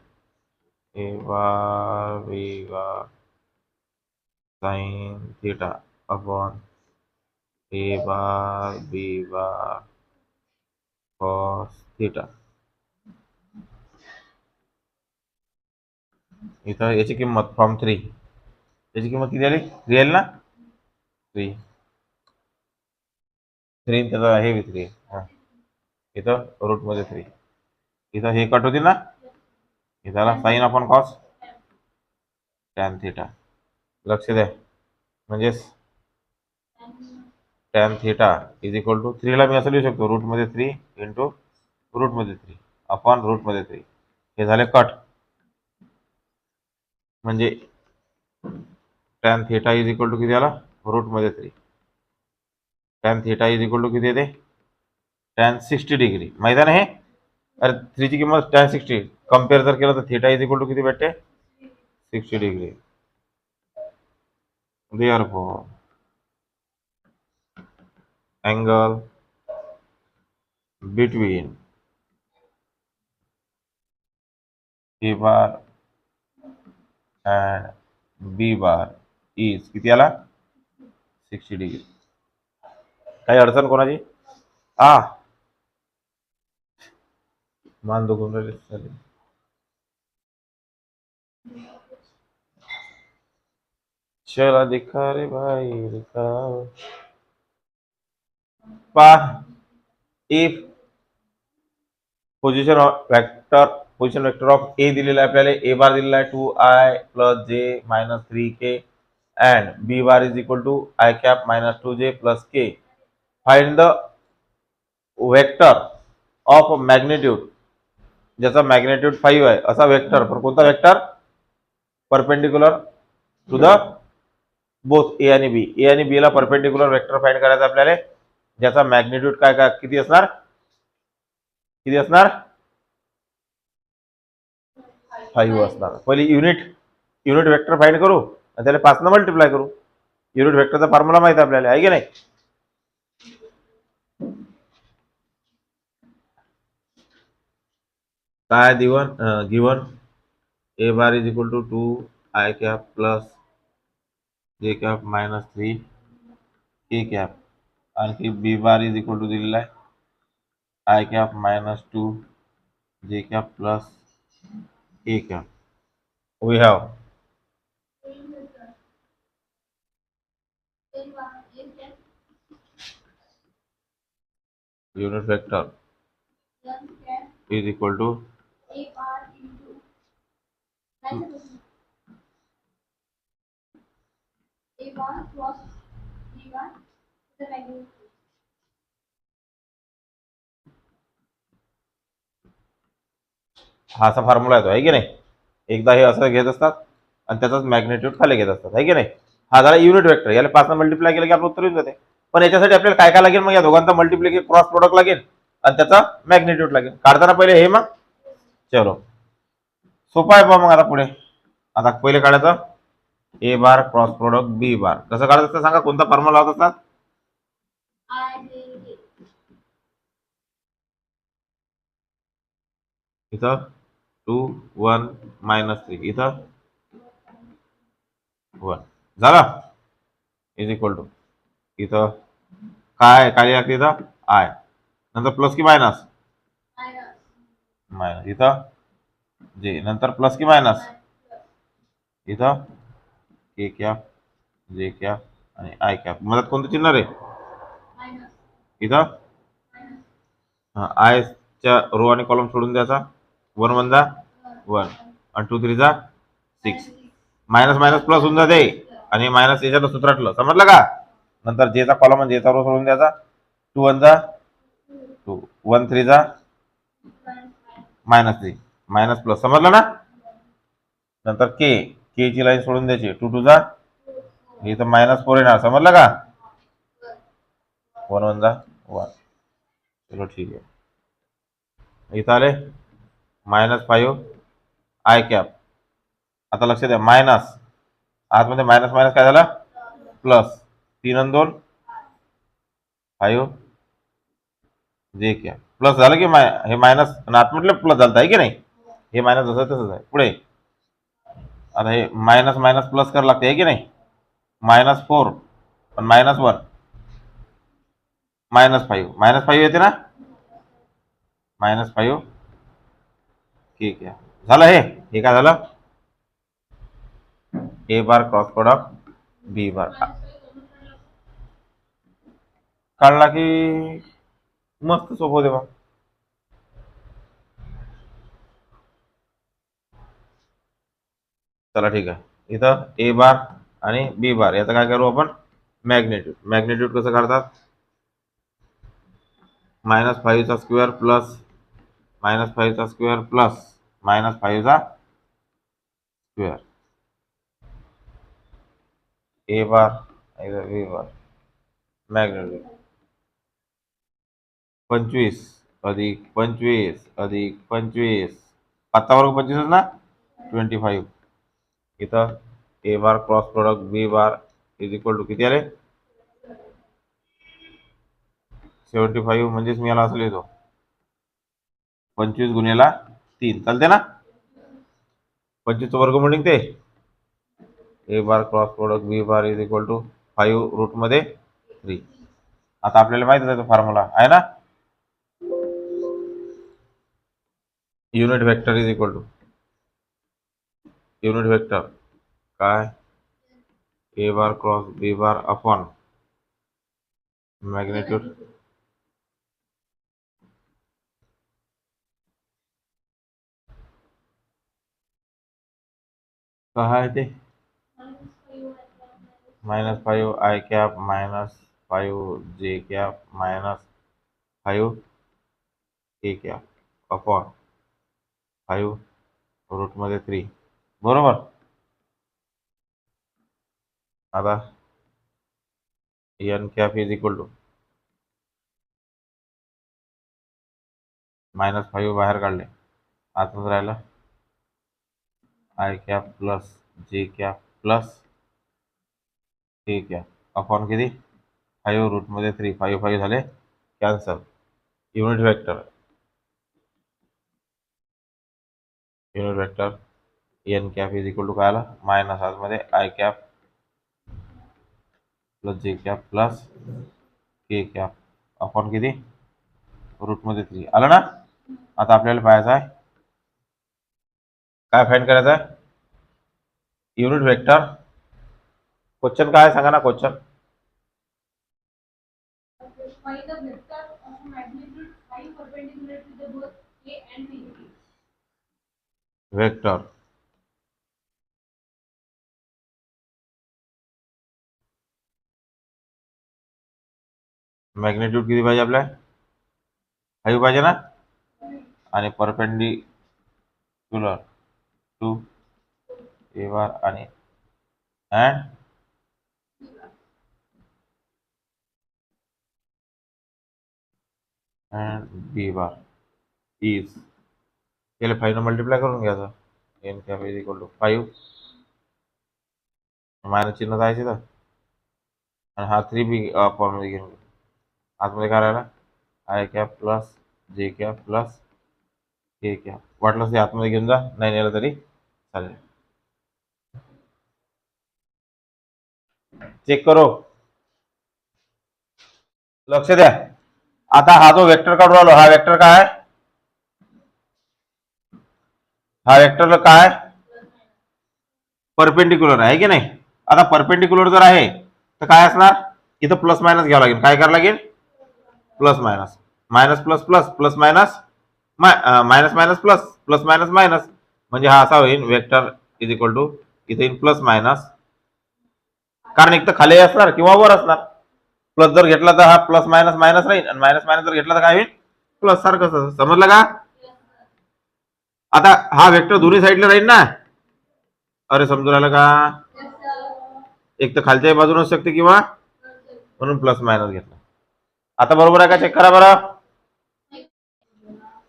a bar b bar sine theta upon a bar b bar cos theta. इथं याची किंमत फ्रॉम 3 याची किंमत किती आली? 3 आली ना. 3 त्याचा हे 3 इथं रूट मध्ये 3. इथं हे कट होतील ना. इथं sine upon cos tan theta. लक्ष द्या म्हणजेच tan theta is equal to 3 ला मी असं लिहू शकतो रूट मध्ये 3 इंटू रूट मध्ये 3 अपॉन रूट मध्ये 3. हे झाले कट. म्हणजे tan theta is equal to किती आला? रूट मध्ये 3. Tan theta is equal to किती येते? Tan 60 degree. माहिती आहे ना हे? अरे 3 ची किंमत टॅन 60 कम्पेअर जर केलं तर थीटा इज इक्वल टू किती भेटते? 60 degree. Therefore angle between A bar and B bar is किती आला? 60 डिग्री. काही अडचण कोणाची? मान दुखून राहिले. चला दिखा रे भाई दिखा. इफ पोझिशन वेक्टर ऑफ ए दिलेला आहे आपल्याला. ए बार दिलेला आहे 2i plus J minus 3k and B bar is equal to i cap minus 2j plus k. Find the vector of magnitude ज्याचा मॅग्नेट्यूड 5 आहे असा वेक्टर. पण कोणता vector? Perpendicular to the both A आणि B. ए आणि बी ला perpendicular vector find करायचा आपल्याला ज्याचा मॅग्नेट्यूड काय काय किती असणार? किती असणार? 5 असणार. पहिले युनिट वेक्टर फाइंड करू आणि त्याला 5 ने मल्टिप्लाय करू. युनिट वेक्टरचा फॉर्म्युला माहिती आहे आपल्याला आहे की नाही? काय given A bar is equal to 2i cap plus j cap minus 3k cap. आणखी b bar is equal to दिलेला आहे i cap minus 2 j cap plus k cap. We have unit vector is equal to हा असा formula येतो आहे की नाही? एकदा हे असं घेत असतात आणि त्याचाच मॅग्नेट्यूड खाली घेत असतात आहे की नाही? हा झाला युनिट वेक्टर. याला 5 ने मल्टिप्लाय केलं की आपलं उत्तर येऊन जाते. पण याच्यासाठी आपल्याला काय काय लागेल? मग या दोघांचा मल्टिप्लिकेशन क्रॉस प्रोडक्ट लागेल आणि त्याचा मॅग्नेट्यूड लागेल. काढताना पहिले हे मग चलो सोपा आहे. मग आता पुढे आता पहिले काढायचं ए बार क्रॉस प्रोडक्ट बी बार. कसं काढत असतं सांगा? कोणता फॉर्म्युला लावत असतात? इथं 2 1 मायनस 3 इथं 1 झाला इज इक्वल टू इथं काय काय लागते? इथं आय नंतर प्लस की मायनस मायनस इथं जे नंतर प्लस की मायनस इथं के कॅप जे कॅप आणि आय कॅप. मधात कोणतं चिन्ह रे? इथं आय च्या रो आणि कॉलम सोडून द्यायचा. 1 1 जा 1 आणि 2 3 जा 6. मायनस मायनस प्लस होऊन जाते आणि मायनस याच्यात सूत्रातलं समजलं का? नंतर जेचा कॉलम आणि जेचा रो सोडून द्यायचा. 2 1 जा 2 1 3 जा -3 मायनस प्लस समजलं ना. नंतर के ची लाईन सोडून द्यायची 2 2 जा इथं -4 येणार समजलं का. 1 1 जा 1 चलो ठीक आहे. इथं आले -5 आय कॅप. आता लक्ष द्या मायनस आतमध्ये मायनस मायनस काय झालं प्लस 3 आणि 2 5 जे कॅप प्लस झालं की हे मायनस आतमधलं प्लस झालं आहे की नाही. हे मायनस जसं तसंच आहे पुढे. आता हे मायनस मायनस प्लस करावं लागते आहे की नाही. -4 पण -1 -5 येते ना. -5 ठीक आहे झालं. हे काय झालं ए बार क्रॉस प्रोडक्ट बी बार काढला की मस्त सोपं होते मग. चला ठीक आहे. इथं ए बार आणि बी बार याचं काय करू आपण मॅग्नेट्यूड कसं काढतात -5 चा स्क्वेअर प्लस -5 चा स्क्वेअर प्लस -5 चा स्क्वेअर ए बार बी बार मॅग्नेट्यूड 25 अधिक 25 अधिक 25 आता वर्ग 25 ना 25. इथं a bar cross product b bar is equal to किती आले 75 म्हणजेच मी याला असं लिहितो 25 गुणिला 3 चालते ना. 25 चा वर्गमूळ निघते. A bar cross product b bar is equal to 5 route मध्ये 3. आता आपल्याला माहिती आहे तो फॉर्म्युला आहे ना. Unit vector is equal to unit vector काय a bar cross B bar upon magnitude काय आहे ते -5 आय कॅप -5 जे cap -5 a cap upon 5 route मध्ये 3 बरोबर. आता n cap is equal to -5 बाहेर काढले आतमध्ये राहिलं i cap plus j cap plus a cap upon किती 5 रूट मध्ये 3 5 5 झाले cancel. Unit vector n cap is equal to काय आला मायनस आतमध्ये I cap plus j cap plus K cap upon किती रूट मध्ये 3 आलं ना. आता आपल्याला पाहायचं आहे काय फाइंड करायचं आहे युनिट वेक्टर. क्वेश्चन काय सांगा ना क्वेश्चन. वेक्टर मॅग्नेट्यूड किती पाहिजे आपल्या 5 पाहिजे ना. आणि परपेंडिक्युलर टू ए बार आणि बी बार इज याला 5 ने मल्टिप्लाय करून घ्यायचं. N cap is equal to 5 minus चिन्ह जायचे तर आणि हा 3 बी फॉर्ममध्ये घेऊन आतमध्ये काय राहिला I cap plus j cap plus K cap. वाटलं ते आतमध्ये घेऊन जा नाही नेलं तरी चालेल. चेक करो लक्ष द्या. आता हा जो वेक्टर काढून राहिलो हा वेक्टर काय आहे हा वेक्टर काय परपेंडिक्युलर आहे की नाही. आता परपेंडिक्युलर जर आहे तर काय असणार इथं प्लस मायनस घ्यावं लागेल. काय करावं लागेल plus minus minus plus plus plus minus minus minus plus plus minus minus म्हणजे हा असा होईल वेक्टर इज इक्वल टू इथे येईल प्लस मायनस कारण एक तर खाली असणार किंवा वर असणार. प्लस जर घेतला तर हा प्लस मायनस मायनस राहील आणि मायनस मायनस जर घेतला तर काय होईल प्लस सारखं. समजलं का? आता हा वेक्टर दोन्ही साईडला राहील ना. अरे समजून राहिलं का? एक तर खालच्या बाजूने असू शकते किंवा म्हणून प्लस मायनस घेतलं. आता बरोबर आहे का? चेक करा बरं.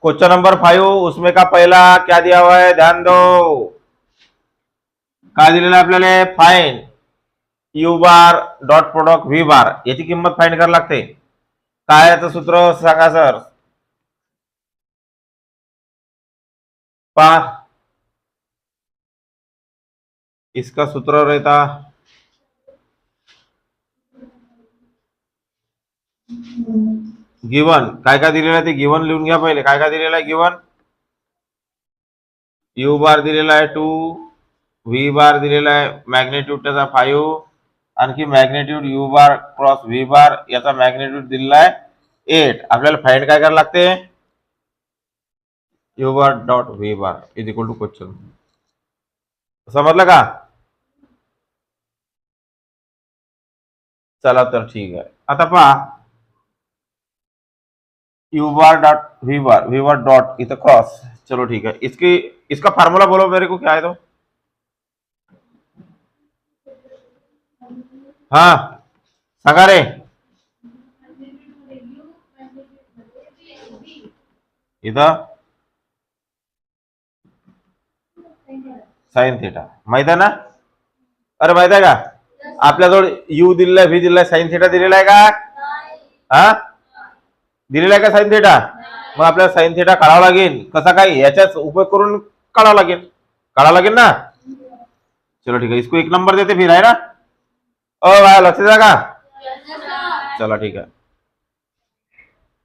क्वेश्चन नंबर 5 उसमें का पहला क्या दिया हुआ है, ध्यान दो. काय दिलेलं आहे आपल्याला? Find u bar dot product v bar. याची किंमत फाइंड करायला लागते. काय याचं सूत्र सांगा सर. पा इसका सूत्र रहता गिवन. काय काय दिलेलं आहे ते गिवन लिहून घ्या पहिले. काय काय दिलेलं आहे गिवन? यू बार दिलेला आहे 2, व्ही बार दिलेला आहे मॅग्नेट्यूड त्याचा 5, आणखी magnitude u bar cross v bar याचा मॅग्नेट्यूड दिलेला आहे 8. आपल्याला फाइंड काय करायला लागते? U bar dot V bar is equal to question. समजलं का? चला तर ठीक आहे. आता पहा U bar dot V bar dot इथं क्रॉस. चलो ठीक है. इसका फार्मूला बोलो मेरे को, क्या है तो. हाँ सांगा रे. इथं साइन थिटा माहित आहे ना? अरे माहित आहे का? आपल्याजवळ यू दिलेला आहे, व्ही दिलेला आहे, साइन थिटा दिलेला आहे का? हा दिलेला आहे का साइन थिटा? मग आपल्याला साइन थिटा काढावा लागेल. कसा काय? याच्याच उपयोग करून काढावा लागेल ना. चलो ठीक है. इसको 1 नंबर देते फिर, है ना? भाई लक्ष द्या का? चला ठीक आहे.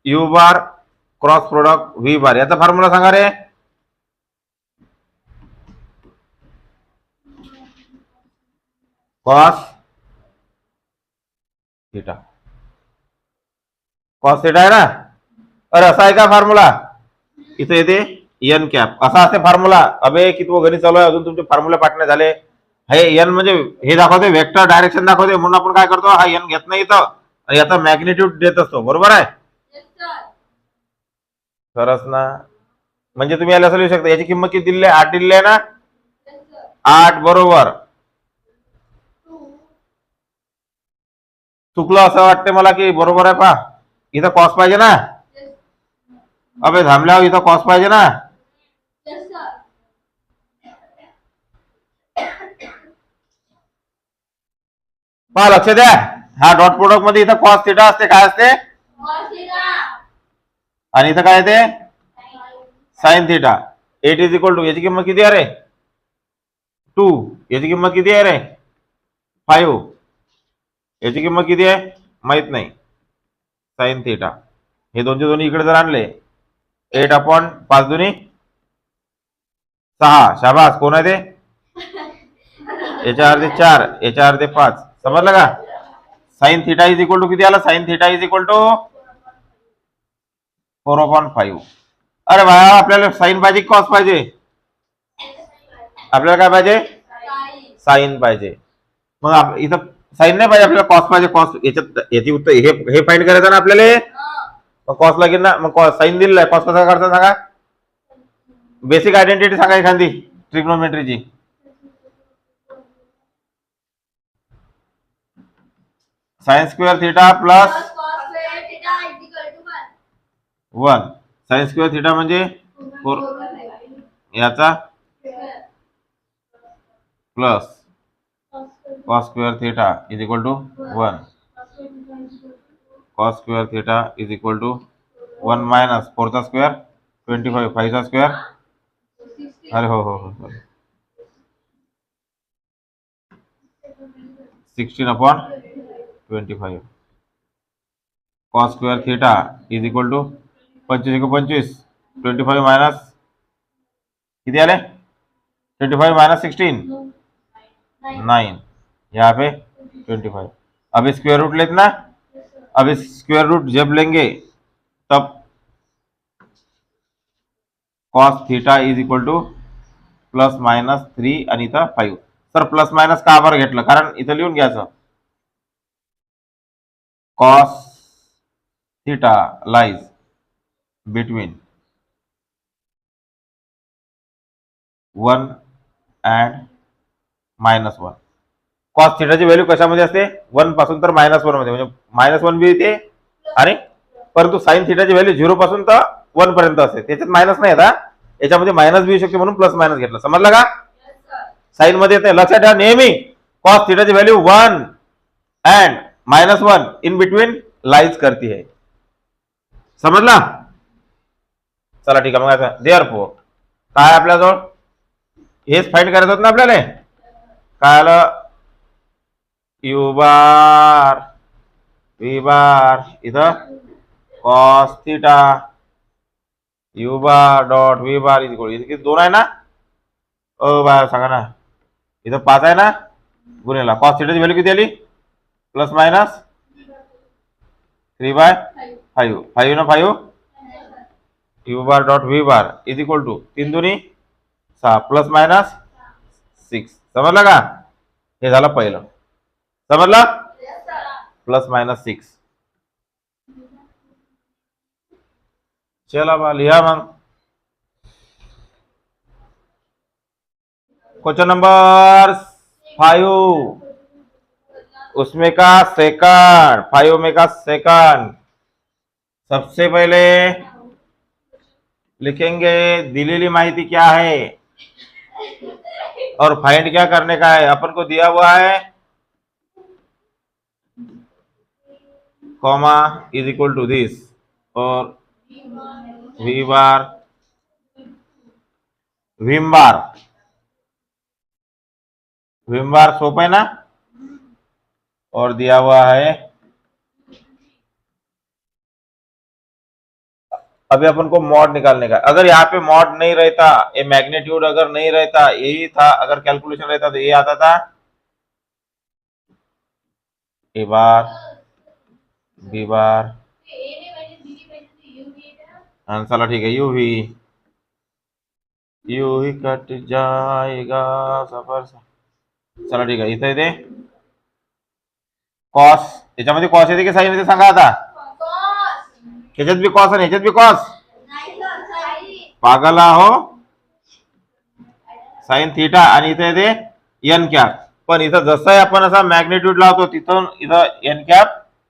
U bar cross product v bar याचा फॉर्म्युला सांगा रे. कॉस थिटा आहे ना. अरे असा आहे का फॉर्म्युला? इथे येते एन कॅप असा असते फॉर्म्युला. अबे किती गणित चालू आहे अजून तुमचे फॉर्म्युला पाठणे झाले. हे एन म्हणजे हे दाखवते वेक्टर डायरेक्शन दाखवते. म्हणून आपण काय करतो, हा एन घेत नाही इथं आणि याचा मॅग्निट्यूड देत असतो. बरोबर आहे? खरंच ना. म्हणजे तुम्ही याला असं लिहू शकता याची किंमत किती दिली आहे? 8 दिली आहे ना. 8 बरोबर. चुकलं असं वाटते मला की बरोबर आहे. पहा इथं कॉस पाहिजे ना. अबे थांबल्यावर इथं कॉस पाहिजे ना. पहा लक्ष द्या. हा डॉट प्रोडक्ट मध्ये इथं कॉस थिटा असते. काय असते? आणि इथं काय येते? Sine theta. 8 is equal to याची किंमत किती आहे रे? 2. याची किंमत किती आहे रे? 5. याची किंमत किती आहे? माहित नाही. साइन थिटा हे दोनचे दोन्ही इकडे जर आणले 8 अपॉन 5 दुनी 6. शाबास. कोण आहे ते? याच्या अर्धे 4 याच्या अर्धे 5. समजलं का? Sine theta is equal to किती आला? Sine theta is equal to 4/5. अरे भाई आपल्याला साइन पाहिजे कॉस पाहिजे? आपल्याला काय पाहिजे? साइन पाहिजे. मग इथं साइन नाही पाहिजे आपल्याला, कॉस पाहिजे. कॉस याची उत्तर हे फाइंड करायचं ना आपल्याला. मग कॉस लागेल ना. मग साइन दिलेला आहे. कॉस कसा करता सांगा? बेसिक आयडेंटिटी सांगा एखादी ट्रिग्नोमेट्रीची. Sine square theta plus 1. Sine square theta म्हणजे 4 याचा plus cos square theta is equal to 1. Cos square theta is equal to 1 minus 4 चा स्क्वेअर 25 5 चा स्क्वेअर. अरे हो 16/25. Cos square theta is equal to 25 25 minus किती आले? 25 माइनस 16 9. यहाँ पे 25. अभी स्क्वायर रूट लेना. अभी स्क्वायर रूट जब लेंगे तब cos theta is equal two plus minus 3 आणि इथं 5. सर प्लस मायनस का बरं घेतलं? कारण इथं लिहून घ्यायचं cos theta lies between 1 and -1. Cos थिटाची व्हॅल्यू कशामध्ये असते? 1 पासून तर -1 मध्ये, म्हणजे -1 बी येते आणि परंतु साइन थिटाची व्हॅल्यू 0 पासून तर 1 पर्यंत असते. त्याच्यात मायनस नाही आता, याच्यामध्ये मायनस बी येऊ शकते म्हणून प्लस मायनस घेतलं. समजलं का? साइन मध्ये येते. लक्षात ठेवा नेहमी कॉस थिटाची value 1 and -1 in between lies करती है. समजला? चला ठीक आहे. मग आता देअरफॉर काय आपल्याजवळ हेच फाइंड करायचं होतं ना आपल्याला. काय आलं? यू बार व्ही बार इथं cos theta you bar dot V bar is equal, इथे 2 आहे ना? ओ बाय सांगा ना, इथं 5 आहे ना? गुणिला कॉस थिटाची व्हॅल्यू किती आली? Plus minus 3/5. 5 ना 5 U bar dot V bar is equal to 3 दुनी 6 प्लस मायनस 6. समजलं का? हे झालं पहिलं. समजलं? Plus minus 6. चला बा लिहा मग. क्वेश्चन नंबर 5, उसमें का सेकंड, 5 में का सेकंड. सबसे पहले लिखेंगे दिलेली माहिती क्या है और फाइंड क्या करने का है. अपन को दिया हुआ है कॉमा इज इक्वल टू दिस और वी बार विम बार सोपा है ना. और दिया हुआ है अभी अपन को मॉड निकालने का. अगर यहाँ पे मॉड नहीं रहता, ये मैग्नीट्यूड अगर नहीं रहता, यही था, अगर कैलकुलेशन रहता तो ये आता था ए बार बी बार. चला ठीक है. यू ही कट जाएगा सफर. चला ठीक आहे. इथे येते कॉस. याच्यामध्ये कॉस येते की साइन येते सांगा आता. ह्याच्यात बी कॉस आणि ह्याच्यात बी कॉस. पागल हो. साइन थिटा आणि इथे येते एन कॅप. पण इथं जसं आपण असा मॅग्निट्यूड लावतो तिथून इथं एन कॅप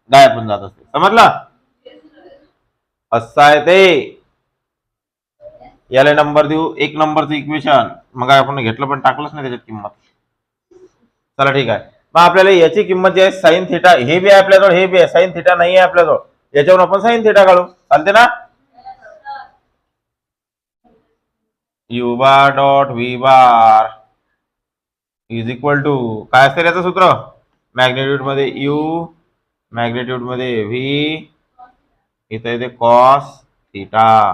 गायब होऊन जात असते. समजलं? असं आहे ते. याला नंबर देऊ 1 नंबरचं इक्वेशन. मग आपण घेतलं पण टाकलंच नाही त्याच्यात किंमत. चला ठीक आहे. मग आपल्याला याची किंमत जी आहे साइन थिटा, हे बी आहे आपल्याजवळ, हे बी आहे. साइन थिटा नाही आहे आपल्याजवळ, याच्यावरून आपण साइन थिटा काढू. चालते ना? U bar dot V bar is equal to काय असते याचं सूत्र? मॅग्निट्यूड मध्ये यू, मॅग्निट्यूड मध्ये व्ही, इथं येते कॉस थिटा.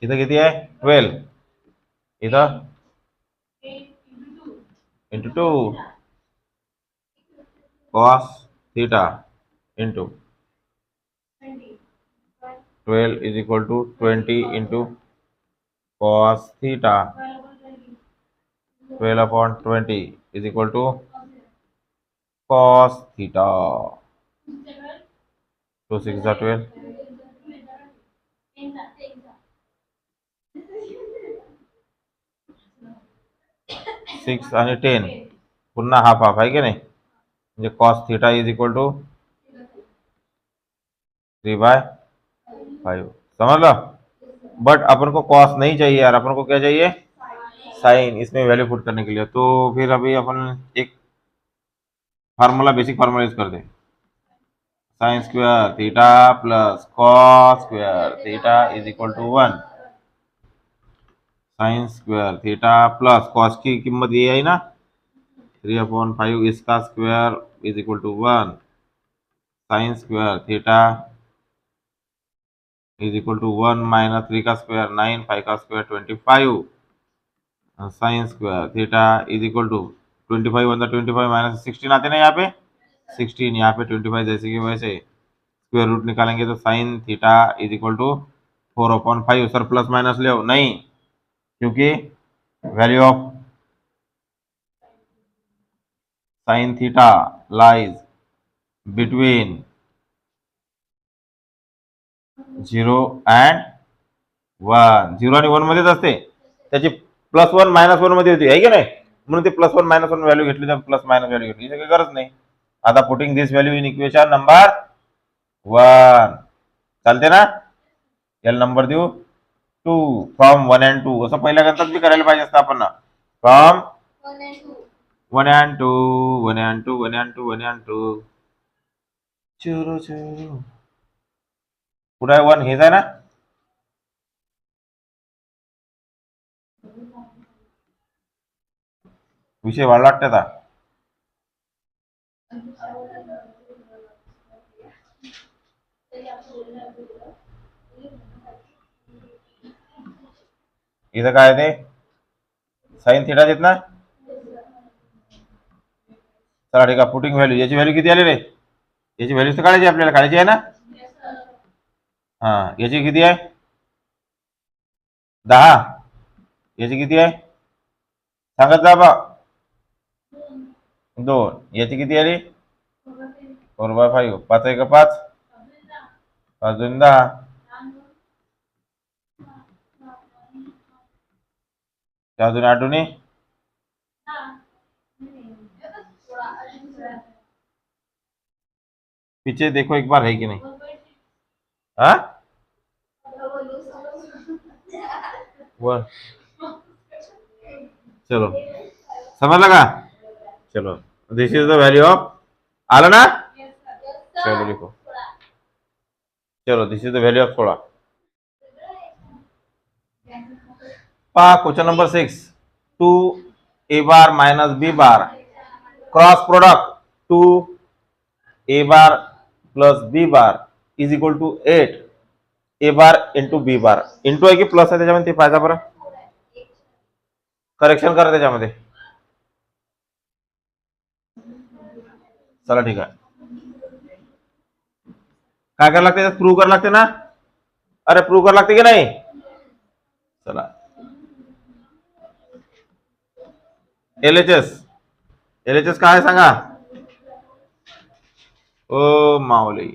इथं किती आहे? 12. इथं into 2 cos theta into 12 is equal to 20 into cos theta. 12/20 is equal to cos theta. 2 6 12. 6 आणि 10 पुन्हा हाफ हाफ आहे की नाही, म्हणजे cos theta is equal to 3/5. समझ. बट अपन को कॉस नहीं चाहिए यार, अपन को क्या चाहिए? साइन. इसमें वैल्यू पुट करने के लिए तो फिर अभी अपन एक फार्मूला, बेसिक फार्मूला यूज करते. Sine square theta plus cos square theta is equal to 1. Sine square theta plus cos की किम्मत ये है ना 3/5, इसका square is equal to 1. Sine square theta is equal to 1 minus 3 का स्क्वायर 9, 5 का square 25. Sine square theta is equal to 25 one 25 minus 16 आते ना यहाँ पे 16, यहाँ पे 25 जैसे कि वैसे स्क्वायर रूट निकालेंगे तो sine theta is equal to 4/5. Sir plus minus ले नहीं, क्योंकि value of sine theta lies between 0 and 1. 0 आणि 1 मध्येच असते. त्याची +1 -1 मध्ये होती आहे की नाही, म्हणून ते +1 -1 व्हॅल्यू घेतली, तर प्लस मायनस व्हॅल्यू घेतली, काही गरज नाही. आता putting this value in equation number 1 चालते ना. याला नंबर देऊ 2 फ्रॉम 1 and 2 असं पहिल्या गणितात बी करायला पाहिजे असतं आपण ना. From 1 and 2 1 and 2 1 and 2 1 and 2 चुरू चुरू पुढे 1 हेच आहे ना. विषय वाढला वाटतं आता. इथं काय ते साइन थीटा देत ना. चला ठीक आहे. पुटिंग व्हॅल्यू याची व्हॅल्यू किती आली रे. याची व्हॅल्यू तर काढायची आपल्याला, काढायची आहे ना. हा याची किती आहे 10. याची किती आहे सांगत जा बा. 2. याची किती आली 4/5. 5 1 5 5 2 10. अजून 8 2 पीछे देखो एक बार है कि नहीं. हाँ 1. चलो समझ लगा. चलो this is the value of आला ना. चलो लिखो. चलो this is the value of 16. Question number 6. 2a bar minus b bar cross product 2a bar plus b bar is equal to 8 a bar into b bar. Into आहे की plus आहे त्याच्यामध्ये ते पाहिजे बरं. करेक्शन करा त्याच्यामध्ये. चला ठीक आहे. काय करायला लागते प्रूव्ह करायला लागते ना. अरे प्रूव्ह करायला लागते की नाही. चला LHS काय सांगा. ओ माऊली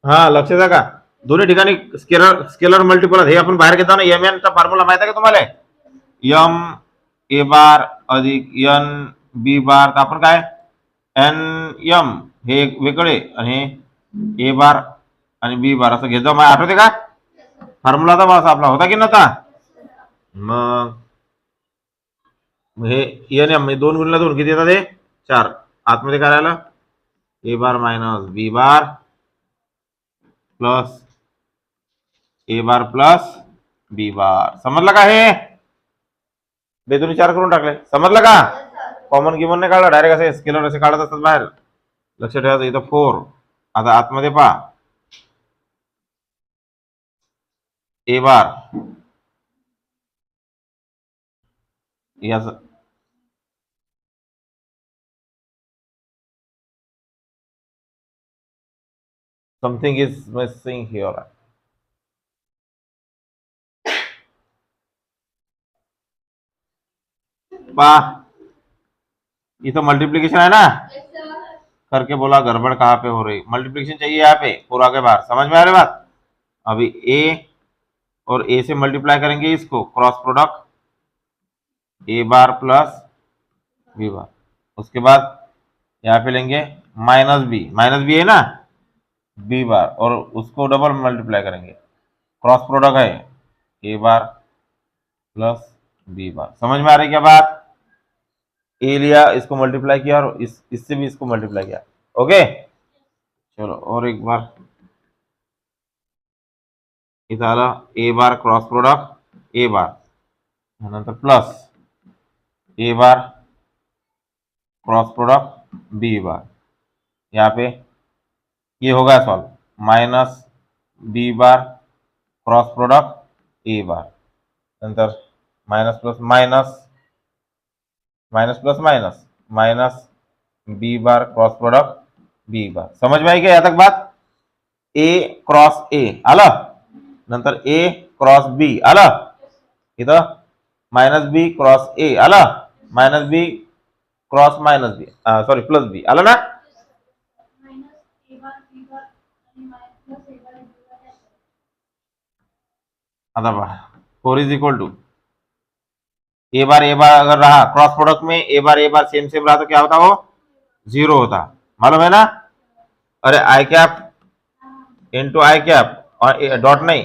हा लक्ष द्या का. दोन्ही ठिकाणी स्केलर मल्टिपल हे आपण बाहेर घेतो ना. mn चा फॉर्म्युला माहिती आहे का तुम्हाला. m a बार अधिक n b बार. तर आपण काय n m हे वेगळे आणि a बार आणि b बार असं घेतो. मला आठवते का फॉर्म्युला तर बस आपला होता की नव्हता. मग हे n m 2 गुणिले 2 किती येतात. हे 4. आतमध्ये काय राहिलं a bar minus b bar plus a bar plus b बार. समजलं का. हे बेदोनी 4 करून टाकले. समजलं का. कॉमन गिमन नाही काढलं, डायरेक्ट असे स्केलर असे काढत असतात बाहेर. लक्ष ठेवायचं. इथं 4. आता आतमध्ये पहा a बार याच something is missing here. पहा इथं मल्टीप्लीकेशन है ना. करके बोला गड़बड़ कहाँ पे हो रही. मल्टीप्लीकेशन चाहिए यहाँ पे पूरा के बाहर. समझ में आ रही बात. अभी a और a से मल्टीप्लाई करेंगे इसको cross product a bar plus b बार. उसके बाद यहाँ पे लेंगे माइनस बी है ना b बार और उसको डबल मल्टीप्लाई करेंगे. क्रॉस प्रोडक्ट है a बार प्लस b बार. समझ में आ रही क्या बात. ए लिया इसको मल्टीप्लाई किया और इससे भी इसको मल्टीप्लाई किया. ओके चलो और एक बार इथं आलं ए bar cross product a bar नंतर plus a bar cross product b bar. यहाँ पे ये हो गया solve. Minus B bar cross product a bar नंतर minus plus minus minus plus minus minus बी bar cross product b bar. समझ में आई क्या यहाँ तक बात. ए क्रॉस ए आला. नंतर ए क्रॉस बी आलं, इथं मायनस बी क्रॉस ए आलं, मायनस बी क्रॉस मायनस बी सॉरी प्लस बी आलं ना. आता पहा 4 इज इक्वल टू ए बार अगर रहा क्रॉस प्रोडक्ट में ए बार सेम रहा तो क्या होता, वो 0 होता, मालूम है ना. अरे i cap into i cap dot नाही,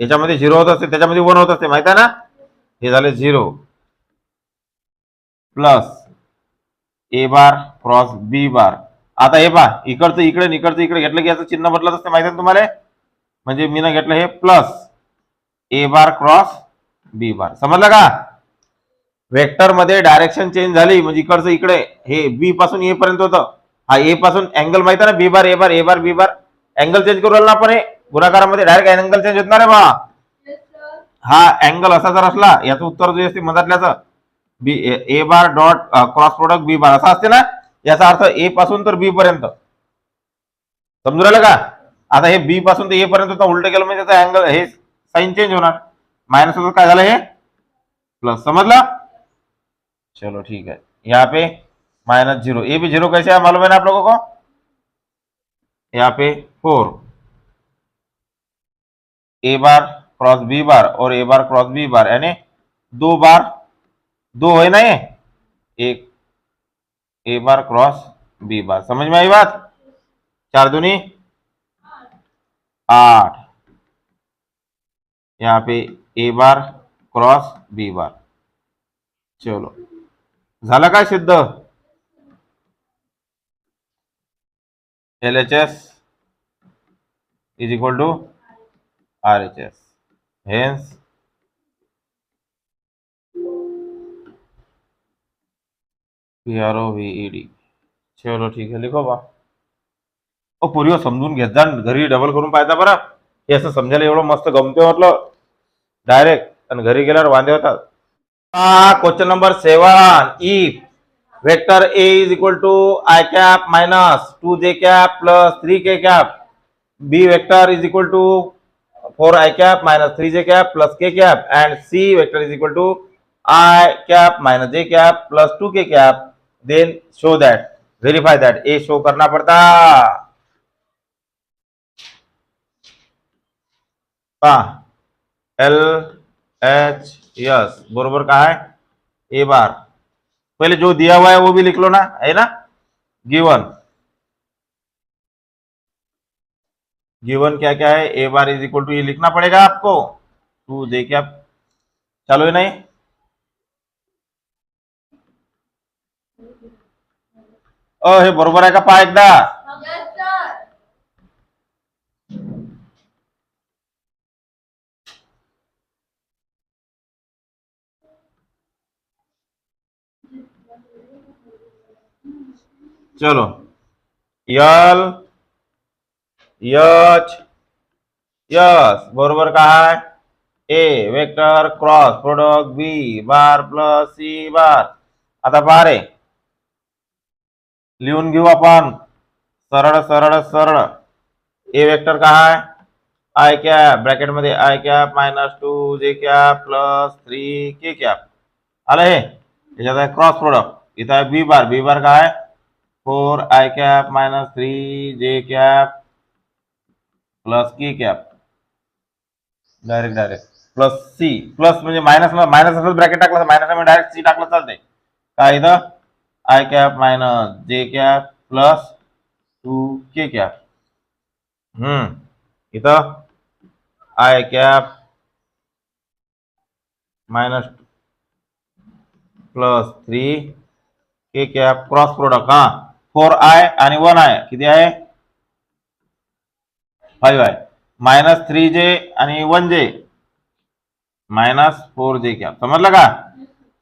याच्यामध्ये 0 होत असते, त्याच्यामध्ये 1 होत असते, माहित आहे ना. हे झाले 0 plus a bar cross B bar. आता हे पहा इकडचं इकडे इकडचं इकडे घेतलं की याचं चिन्ह बदलत असते, माहिती आहे तुम्हाला. म्हणजे मी ना घेतलं हे plus a bar cross B bar, समजलं का. वेक्टर मध्ये डायरेक्शन चेंज झाली म्हणजे इकडचं इकडे हे बी पासून ए पर्यंत होतं. हा ए पासून अँगल माहिती आहे ना, बी बार ए बार बी बार अँगल चेंज करू ना आपण. हे गुणाकारामध्ये डायरेक्ट अँगल चेंज होणार आहे बा. हा अँगल असा जर असला, याचं उत्तर जे असते मधातल्याचं b a bar dot cross product b bar असा असते ना, याचा अर्थ ए पासून तर बी पर्यंत, समजू राहिलं का. आता हे बी पासून तर ए पर्यंत होतं, उलट केलं म्हणजे त्याचा अँगल हे साइन चेंज होणार, माइनस होतं काय झालं हे प्लस, समजलं. चलो ठीक है, यहाँ पे -0, ये भी 0 कैसे है मालूम है ना आप लोगों को. यहाँ पे 4 ए बार क्रॉस बी बार और ए बार क्रॉस बी बार, यानी 2 बार 2 है ना, ये एक ए बार क्रॉस बी बार, समझ में आई बात. 4 दूनी 8, यहाँ पे ए बार क्रॉस बी बार. चलो झालं काय सिद्ध. LHS is equal to RHS, hence PROVED. चलो ठीक आहे, लिखो बा. पूर्वी समजून घेत जा, घरी डबल करून पाहता बरं. हे असं समजायला एवढं मस्त गमते म्हटलं डायरेक्ट, आणि घरी गेल्यावर वांदे होतात. Question number 7, if vector A is equal to I cap minus 2j cap plus 3k cap, B vector is equal to 4I cap minus 3j cap plus k cap, and C vector is equal to I cap minus j cap plus 2k cap, then show that, verify that. A show करना पड़ता. LHS बरोबर काय है, ए बार. पहले जो दिया हुआ है वो भी लिख लो ना, है ना. गिवन क्या क्या है, ए बार इज इक्वल टू, ये लिखना पड़ेगा आपको. 2j क्या चालू है नहीं. हे बरोबर आहे का पहा एकदा. चलो LHS बरोबर काय, a vector cross product b bar plus c bar. आता पहा रे, लिहून घेऊ आपण सरळ सरळ सरळ. ए वेक्टर काय, आय कॅप ब्रॅकेट मध्ये i cap minus 2j cap plus 3k cap आलं. हे याच्यात आहे क्रॉस प्रोडक्ट, इथं आहे बी बार काय 4I cap minus 3j cap plus k cap, direct plus c, plus म्हणजे मायनस असं ब्रॅकेट टाकलं, मायनस मध्ये डायरेक्ट सी टाकलं चालतंय. काय इथं i cap minus j cap plus 2k cap. इथं i cap minus plus 3k cap cross product. 4I आणि 1I किती आहे, 5I, मायनस 3j आणि 1j मायनस 4j कॅप, समजलं का.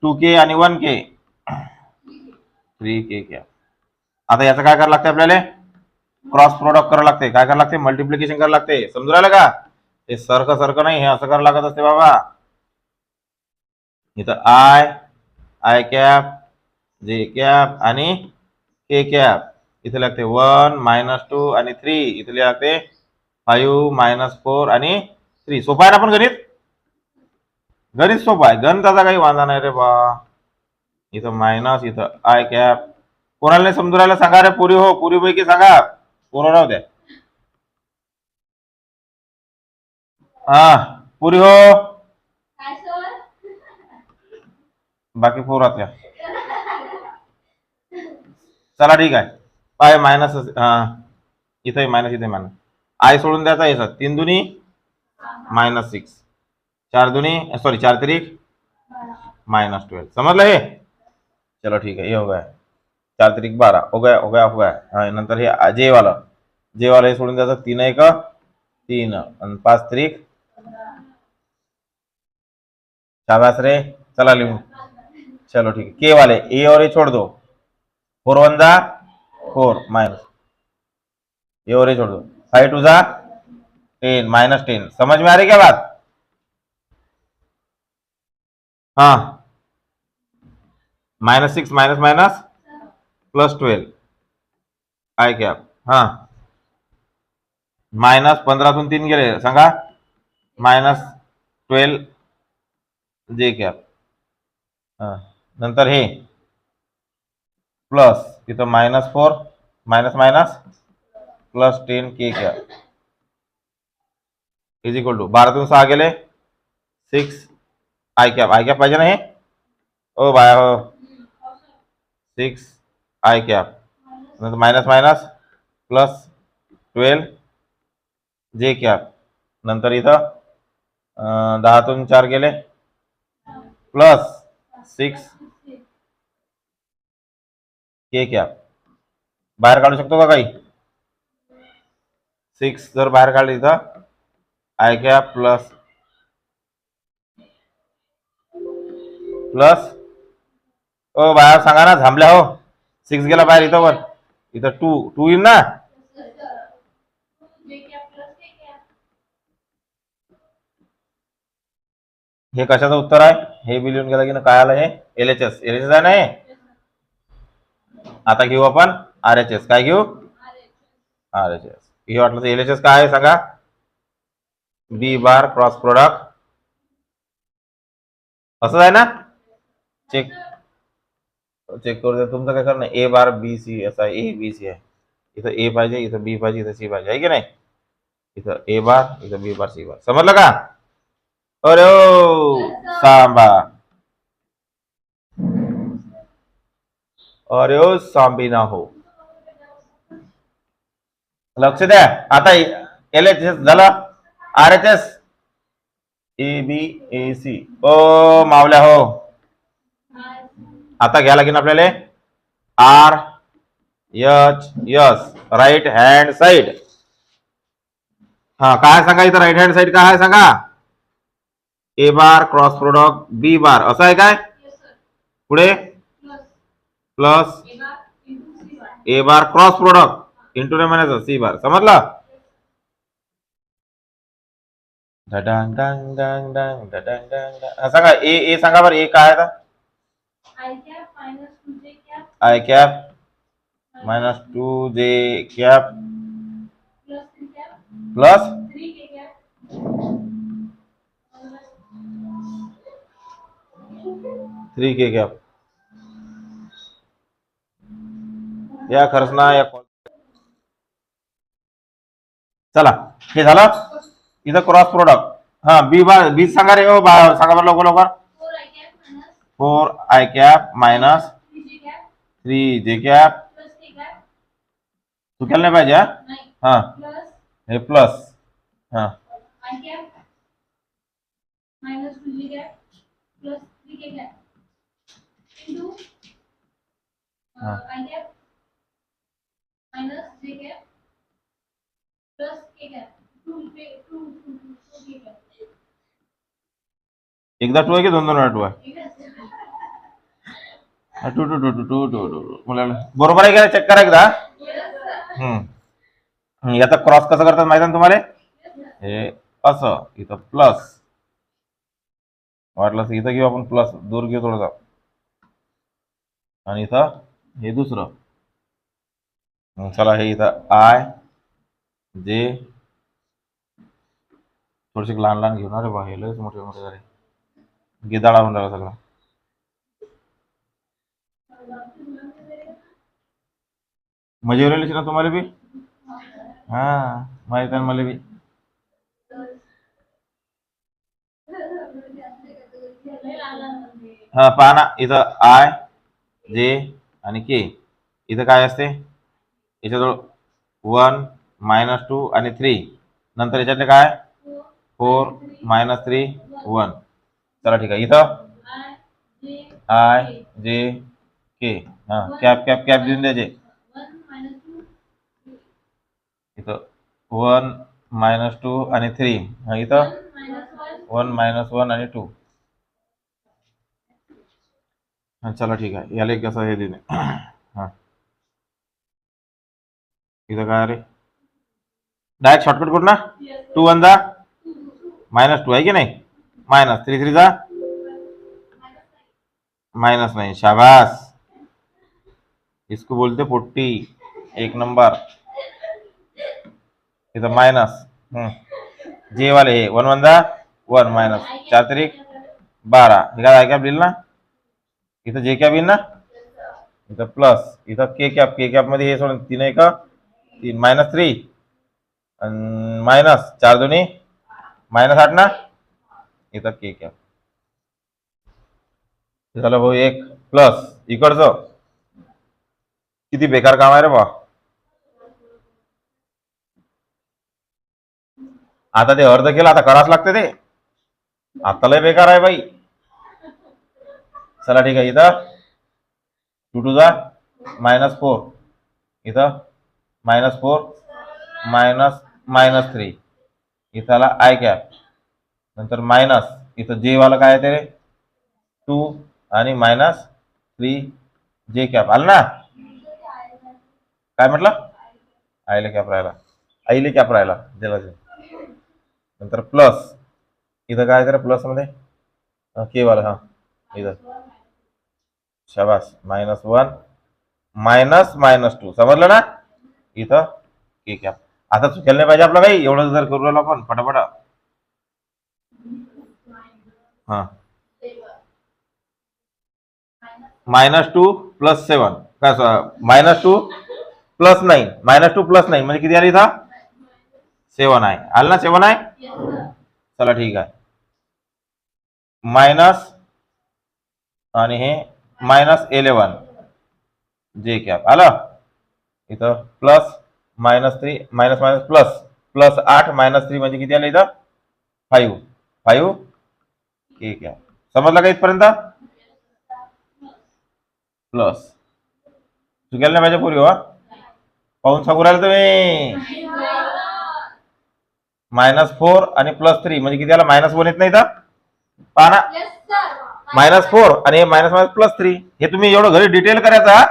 2k आणि 1k 3k कॅप. आता याचं काय करावं लागते आपल्याला, क्रॉस प्रोडक्ट करावं लागते. काय करावं लागते, मल्टिप्लिकेशन करावं लागते. समजू राहिलं का. हे सारखं नाही, हे असं करावं लागत असते बाबा. इथं आय कॅप जे कॅप आणि के कॅप, इथे लागते 1 -2 आणि 3, इथे लागते 5 -4 आणि 3 सोपं आहे ना पण गणित. गणित सोपं आहे, गणिताचा काही वांधा नाही रे बा. इथं मायनस, इथं आय कॅप. कोणाला नाही समजून राहिलं सांगा रे पुरी हो, पुरी पैकी सांगा, पोरं राहू द्या. हा पुरी हो, बाकी पोर राहत्या. चला ठीक आहे. पाय मायनस, हा इथे मायनस, इथे मायनस. आय सोडून द्यायचा याचा 3 दुनी -6, 4 दुनी सॉरी 4 त्रिक -12. समझलं हे. चलो ठीक है, ये हो गया 4 त्रिक 12, हो गया हो गया हो गया. हाँ, नंतर हे जे वाला हे सोडून द्यायचं 3 1 3 आणि 5 त्रिक. शाबाश रे, चला लिहून. चलो ठीक है, के वाले ए और ए छोड़ दो, 4 1 जा 4 माइनस, ये और ये छोड़ दो, 5 2 जा 10 -10. समझ में आ रही क्या बात? हाँ, -6 माइनस माइनस +12 आय कॅप. हाँ, -15 3 गेले सांगा, -12 जे कॅप. हाँ, नंतर हे प्लस इथं -4 minus minus +10 K cap is equal to 12 6 गेले 6 आय कॅप. आय कॅप पाहिजे ना हे, ओ बाय हो, 6 आय कॅप. नंतर मायनस मायनस +12 जे कॅप. नंतर इथं 10 4 गेले +6 के कॅप. बाहेर काढू शकतो का काही? 6 जर बाहेर काढले इथं आय कॅप प्लस ओ बाहेर सांगा ना, थांबल्या हो. 6 गेला बाहेर, इथं वर, इथं 2 येईल ना. हे कशाचं उत्तर आहे? हे बी लिहून गेलं की ना. काय आलं हे? LHS. LHS आहे ना हे. आता घेऊ आपण RHS. काय घेऊ? RHS. हे वाटलं तर LHS काय आहे सांगा? B bar cross product. असं आहे ना? चेक करू द्या, तुमचं काय करणं. ए बार बी सी असा आहे, ए बी सी आहे. इथं ए पाहिजे, इथं बी पाहिजे, इथं सी पाहिजे, आहे की नाही? इथं ए बार, इथं बी बार, सी बार. समजलं का? अरे ओ सांबा, अरे ओ सांबी ना हो, लक्ष द्या. आता LHS झालं, RHS A B A C. ओ मावल्या हो, आता घ्या लागेल आपल्याला RHS राईट हँड साइड. हा काय सांगा इथं राईट हँड साइड काय आहे सांगा? ए बार क्रॉस प्रोडक्ट बी बार, असं आहे काय? पुढे plus a bar cross product into ने म्हणायचं सी बार. समजलं? डडांग डांग डांग डांग डडांग डांग डांग. सांगा ए सांगा बरं, ए काय आहे? I cap -2 J cap plus 3 K cap. या खरंच ना या. चला हे झालं. इथं क्रॉस प्रोडक्ट. हा बी बार, बी सांगा रे. ओ बार सांगा बरं लवकर लवकर. 4 I cap minus 3 j cap. चुकायला नाही पाहिजे. हा हे प्लस, हा एकदा 2 आहे की 2 2 वेळा 2 आहे? 2 2 2 2 2 2 मला बरोबर आहे का? चेक करा एकदा. याचा क्रॉस कसं करतात माहिती आहे तुम्हाला? हे असं, इथं प्लस, वाटलं इथं घेऊ आपण प्लस, दूर घेऊ थोडंसा, आणि इथं हे दुसरं. चला हे इथं आय जे थोडेसे लहान लहान घेऊन रे बा, हे लयच मोठे मोठे झाले, गिदाळा होऊन राहिला सगळा. मजा येऊ राहिली ना तुम्हाला बी? हा, माहित आहे मला बी. हा पहा ना, इथं आय जे आणि के, इथं काय असते याच्याजवळ 1 -2 आणि 3, नंतर याच्यातले काय 4 -3 1. चला ठीक आहे, इथं आय जे के, हा कॅप कॅप कॅप देऊन द्यायचे. इथं 1 -2 आणि 3, हा इथं 1 -1 आणि 2. हा चला ठीक आहे, याला एक कसं हे दिले. हा इथं काय रे, डायरेक्ट शॉर्टकट करू ना. 2 1 जा -2 आहे की नाही, -3 3 जा -9. शाबास, इसको बोलते 40. एक नंबर. इथं मायनस, जे वाले हे 1 1 जा 1 -4 3 12. हे काय कॅप लिहिलं ना, इथं जे कॅप येईल ना, इथं प्लस, इथं के कॅप मध्ये हे सोडून 3 1 3 -3 मायनस 4 2 -8 ना, इथं के कॅप झालं भाऊ. एक प्लस इकडचं, किती बेकार काम आहे रे बा. आता ते अर्ध केलं, आता करावंच लागते ते, आता लय बेकार आहे बाई. चला ठीक आहे, इथं 2 2 जा -4, इथं -4 -3, इथं आला आय कॅप, नंतर मायनस, इथं जे वाला काय आहे ते 2 आणि -3 जे कॅप आलं ना. काय म्हटलं, आईले कॅप राहिला, आईले कॅप राहिला दिला. नंतर प्लस, इथं काय तर प्लस मध्ये के वाला, हा इथं शाबास -1 -2 समजलं ना. इथं के कॅप. आता चुकायला नाही पाहिजे आपलं काही, एवढं जर करू राहिलो आपण फटाफट. हा -2 + 7 काय, -2 + 9, -2 + 9 म्हणजे किती आली इथं 7 आहे. आलं ना, 7 आहे. चला ठीक आहे, मायनस आणि हे -11 जे कॅप आलं. इथं प्लस -3 प्लस 8 -3 म्हणजे किती आलं इथं 5 के कॅप. समजलं का इथपर्यंत? प्लस चुकायला नाही पाहिजे पूर्वी, हो पाहून सांगू राहिलं तुम्ही. -4 आणि +3 म्हणजे किती आला -1 येत नाही इथं, पहा ना. -4 आणि +3, हे तुम्ही एवढं घरी डिटेल करायचा,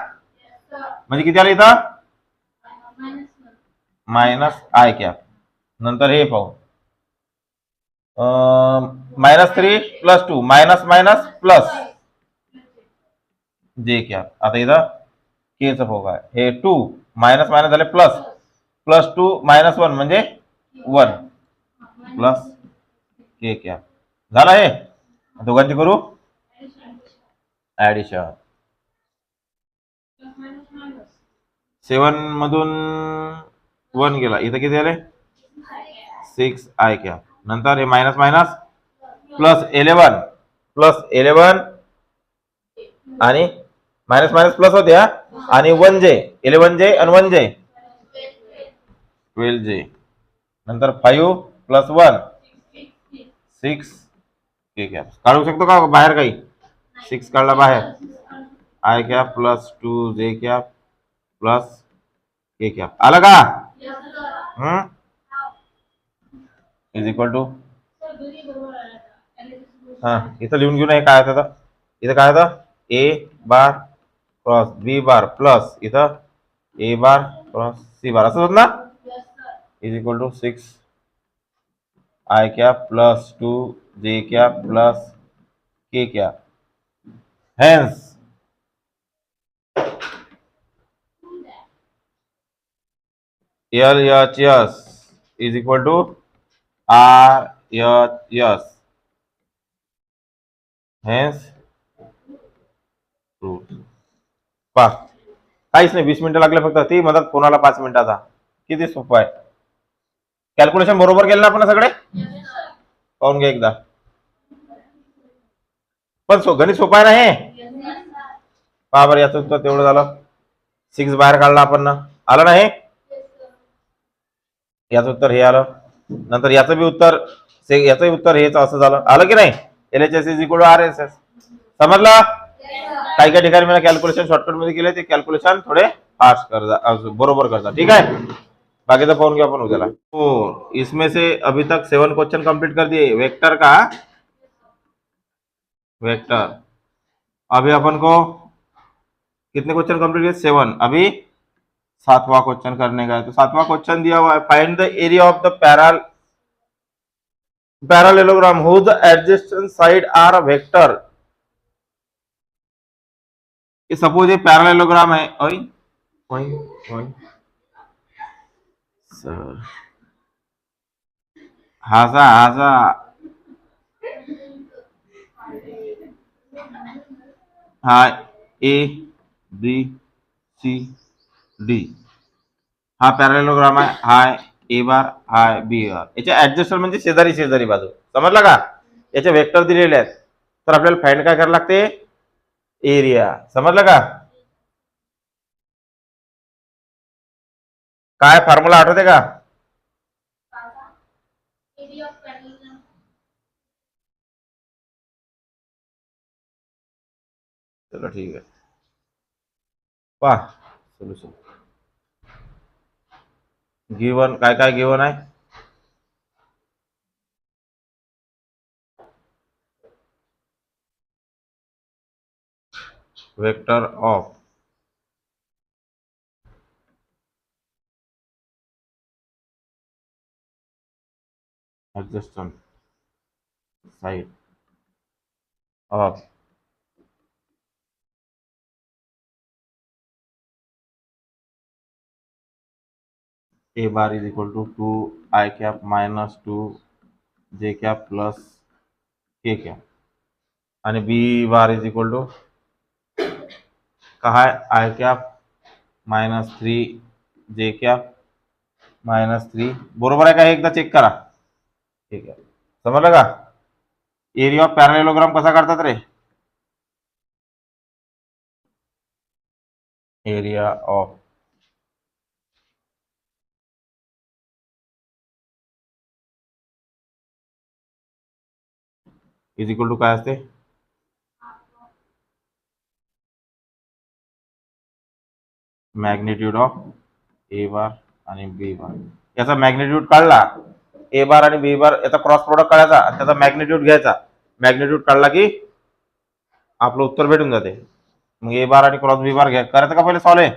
म्हणजे किती आलं इथं -आय कॅप. नंतर हे पाहू, -3 + 2 मायनस प्लस जे कॅप. आता इथं के चं पाहू, काय हे 2 मायनस झाले प्लस +2 -1 म्हणजे 1 प्लस के कॅप. झालं हे, दोघांची करू ऍडिशन. 7 मधून 1 गेला, इथं किती आले 6 आय कॅप. नंतर हे मायनस +11 आणि मायनस प्लस होते, आणि 1 जे 11 जे आणि 1 जे 12 जे. नंतर 5 + 1 6 के कॅप. काढू शकतो का बाहेर काही, 6 काढला बाहेर, I cap + 2 J cap plus K cap. आलं का? इज इक्वल टू, हा इथं लिहून घेऊ नये काय होतं. इथं काय होतं ए बार क्रॉस बी बार प्लस इथं ए बार क्रॉस सी बार, असं होत ना. Is equal to 6 I cap + 2 J cap plus K cap. Hence LHS is equal to yes hence root. पहा काहीच नाही, 20 मिनिटं लागले फक्त. ती मदत कोणाला 5 मिनिटाचा. किती सोपं आहे. कॅल्क्युलेशन बरोबर केलं ना आपण सगळे. पाहून घ्या एकदा. पण गणित सोपं आहे ना हे. पहा बरं, याचं उत्तर तेवढं झालं. 6 बाहेर काढला आपण ना, आलं ना हे. याचं उत्तर हे आलं. नंतर याचं बी उत्तर, याचंही उत्तर हेच असं झालं. आलं की नाही. LHS is equal to RSS. समजलं. काही काही ठिकाणी मला कॅल्क्युलेशन शॉर्टकट मध्ये केले, ते कॅल्क्युलेशन थोडे फास्ट करता, बरोबर करता. ठीक है. बाकी तो फोन किया अपन उद्याला. तो इसमें से अभी तक 7 क्वेश्चन कंप्लीट कर दिए वेक्टर का. वेक्टर अभी अपन को कितने क्वेश्चन कंप्लीट किए? 7. अभी 7वां क्वेश्चन करने का है. तो 7वां क्वेश्चन दिया हुआ है, find the area of the parallelogram whose adjacent side are vector. Suppose ये पैरालेलोग्राम है. ओई ओई ओई सर हाजा हाजा हा ए बी सी डी हा पॅरालेलोग्राम आहे. हाय ए बार, हाय बी बार. याच्या ऍडजस्टमेंट म्हणजे शेजारी शेजारी बाजू. समजला का. याचे वेक्टर दिलेले आहेत, तर आपल्याला फाइंड काय करायला लागते? एरिया. समजलं का. काय फॉर्म्युला आठवते का? चलो ठीक आहे. पहा सोल्युशन. गिवन काय काय गिवन आहे? Vector of adjacent side of a bar is equal to 2 I cap minus 2 j cap plus k cap आणि b bar is equal to कहा है I cap minus 3 j cap minus 3. बरोबर आहे का? एकदा चेक करा. ठीक आहे. समजलं का. एरिया ऑफ पॅरालेलोग्राम कसा काढतात रे? Area of is equal to काय असते? मॅग्निट्यूड ऑफ ए बार आणि बी बार. याचा मॅग्निट्यूड काढला, ए बार आणि बी बार, याचा क्रॉस प्रोडक्ट काढायचा आणि त्याचा मॅग्निट्यूड घ्यायचा. मॅग्निट्यूड काढला की आपलं उत्तर भेटून जाते. मग ए बार आणि क्रॉस बी बार घ्या, करायचं का पहिले सॉल्व आहे,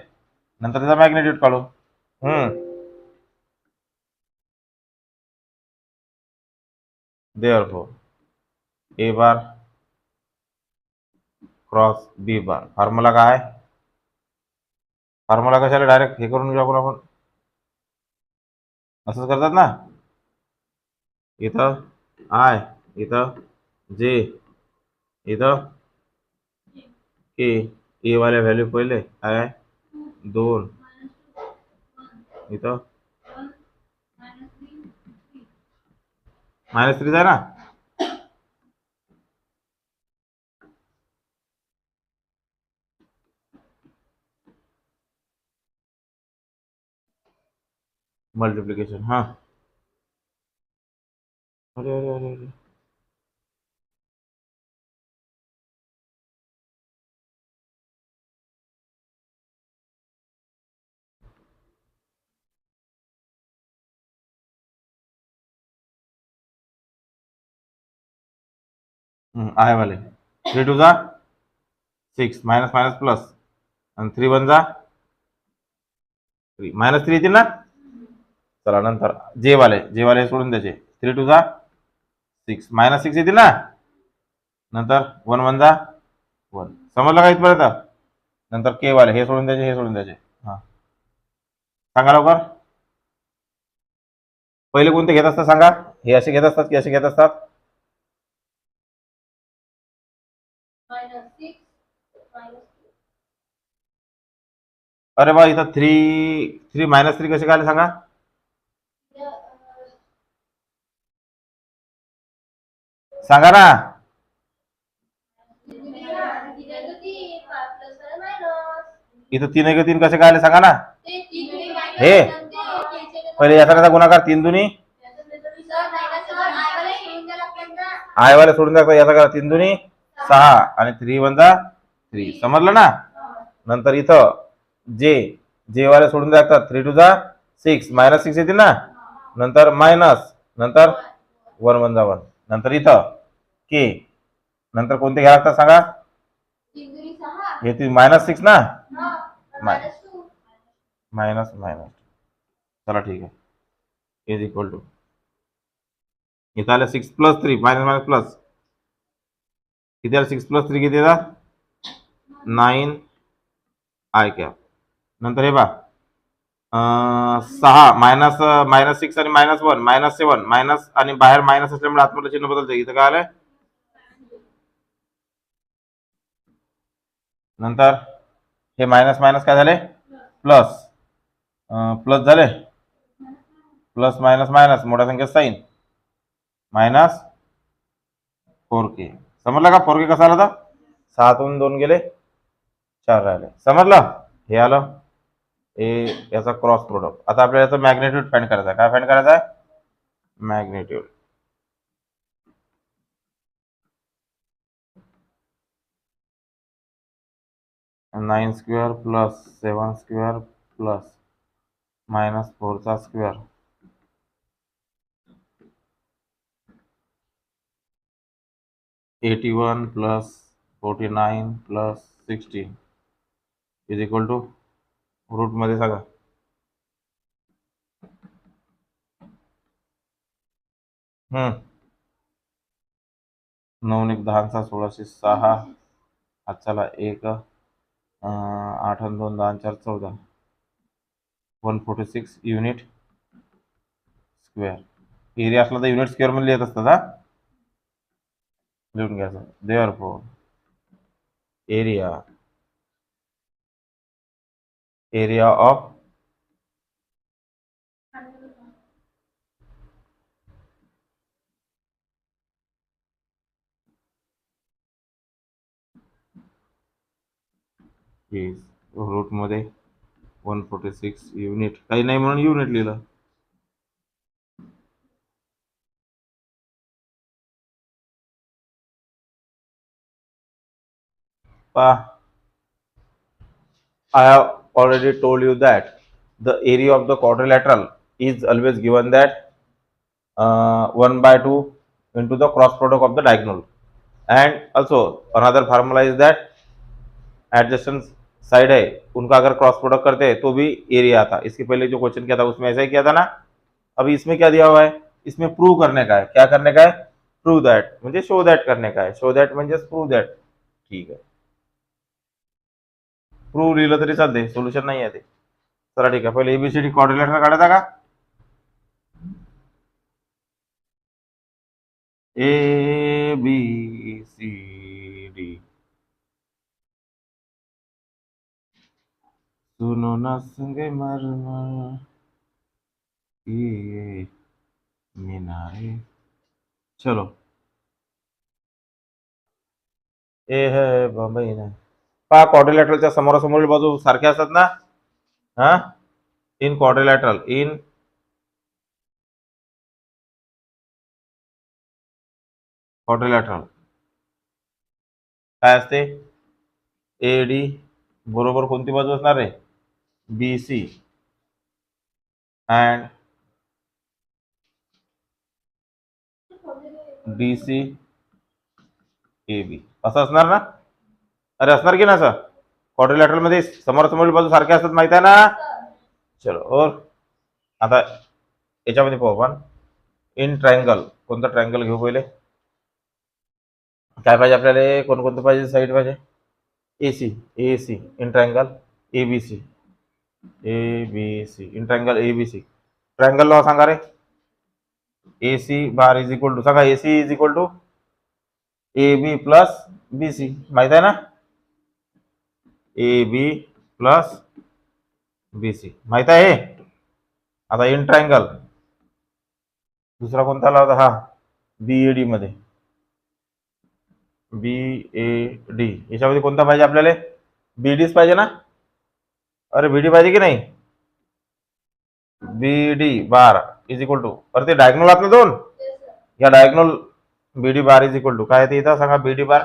नंतर त्याचा मॅग्निट्यूड काढू. Therefore a bar cross B bar. Formula काय आहे? फॉर्म्युला कशाला डायरेक्ट हे करून घेऊ आपण. असंच करतात ना. इथं आय, इथं जे, इथं के. ए वाल्या व्हॅल्यू पहिले आहे 2, इथं -3 आहे ना. मल्टिप्लिकेशन. हा अरे अरे अरे अरे आहे वाले. 3 2 जा 6 मायनस मायनस प्लस आणि 3 1 जा 3 -3 येतील ना. चला नंतर जे वाले सोडून द्यायचे. 3 2 जा 6 -6 येतील ना. नंतर 1 1 जा 1. समजलं का इथपर्यंत. नंतर के वाले हे सोडून द्यायचे, हे सोडून द्यायचे. हा सांगा लवकर. पहिले कोणते घेत असता सांगा. हे असे घेत असतात की असे घेत असतात? अरे बा इथं 3 -3 कसे काय आले सांगा? सांगा ना. इथं 3 कसे काय आले सांगा ना. हे पहिले याचा कसा गुणाकार 3 दुनी आय वाले सोडून टाकता. याचा करा 3 दुनी 6 आणि 3 वजा 3. समजलं ना. नंतर इथं जे वाले सोडून टाकतात. 3 टू जा 6 -6 येतील ना. नंतर मायनस नंतर 1 वजा 1. नंतर इथं के नंतर कोणते घ्या लागतात सांगा. हे -6 ना. मायनस चला ठीक आहे. इज इक्वल टू इथं आलं 6 + 3 मायनस प्लस किती आलं. 6 + 3 किती येतात 9 आय कॅप. नंतर हे बा 6 -6 आणि -1 -7 मायनस आणि बाहेर मायनस असल्यामुळे आतमध्ये चिन्ह बदलते. इथं काय आलंय. नंतर हे मायनस काय झाले प्लस प्लस झाले. प्लस मायनस मोठ्या संख्येत साईन -4k. समजलं का. 4k कसा आला तर 6तून 2 गेले 4 राहिले. समजलं. हे आलं याचा क्रॉस प्रोडक्ट. आता आपल्याला याचा मॅग्नेट्यूड फाइंड करायचा आहे. काय फाइंड करायचा आहे. Magnitude. (9² + 7² + -4² 81 + 49 + 16 is equal to root मध्ये सांगा. हम्म 9 1 10 1606 आजच्याला 1 8 2 10 4 14 146 युनिट स्क्वेअर. एरिया असला तर युनिट स्क्वेअर मध्ये लिहित असतात. हा लिहून घ्यायचं. Therefore area of is root मध्ये 146 युनिट. काही नाही म्हणून युनिट लिहिलं. I have already told you that the area of the quadrilateral is always given that 1/2 into the cross product of the diagonal. And also another formula is that adjacent side है उनका अगर cross product करते हैं तो भी area आता. इसके पहले जो क्वेश्चन किया था उसमें ऐसा ही किया था ना. अभी इसमें क्या दिया हुआ है. इसमें प्रूव करने का है. क्या करने का है. प्रूव दैट म्हणजे शो दैट करने का है. शो दैट म्हणजे प्रूव दैट. ठीक आहे. प्रूव्ह लिहिलं तरी चालते. सोल्युशन नाही आहे ते. चला ठीक आहे. पहिले एबीसीडी क्वाड्रिलेटरल काढायचा का. ABCD सुनो ना संगे मरमर ये मीनारे. चलो ए है बंबई ना. पहा क्वाड्रिलॅटरलच्या समोरासमोरील बाजू सारख्या असतात ना. हा इन क्वाड्रिलॅटरल काय असते. AD बरोबर कोणती बाजू असणार आहे. BC अँड DC AB असं असणार ना. अरे असणार की ना असं. क्वाड्रिलॅटरल मध्ये समोरासमोरील बाजू सारख्या असतात माहिती आहे ना. चलो और आता याच्यामध्ये पाहू आपण इन ट्रायंगल. कोणतं ट्रायंगल घेऊ पहिले. काय पाहिजे आपल्याला. कोणकोणतं पाहिजे साईड पाहिजे. AC in triangle ABC in triangle ABC. Triangle law सांगा रे. A C bar is equal to सांगा, A C is equal to A B plus B C, माहित आहे ना, ए बी प्लस बी सी माहित आहे. आता इन ट्रायंगल दुसरा कोणता आला होता, हा बीएडी मध्ये, बीएडी याच्यामध्ये कोणता पाहिजे आपल्याला, बीडीच पाहिजे ना, अरे बीडी पाहिजे की नाही, BD bar is equal to, अरे ते डायगोनल आहात ना दोन, या diagonal BD bar is equal to काय ते इथं सांगा, बीडी बार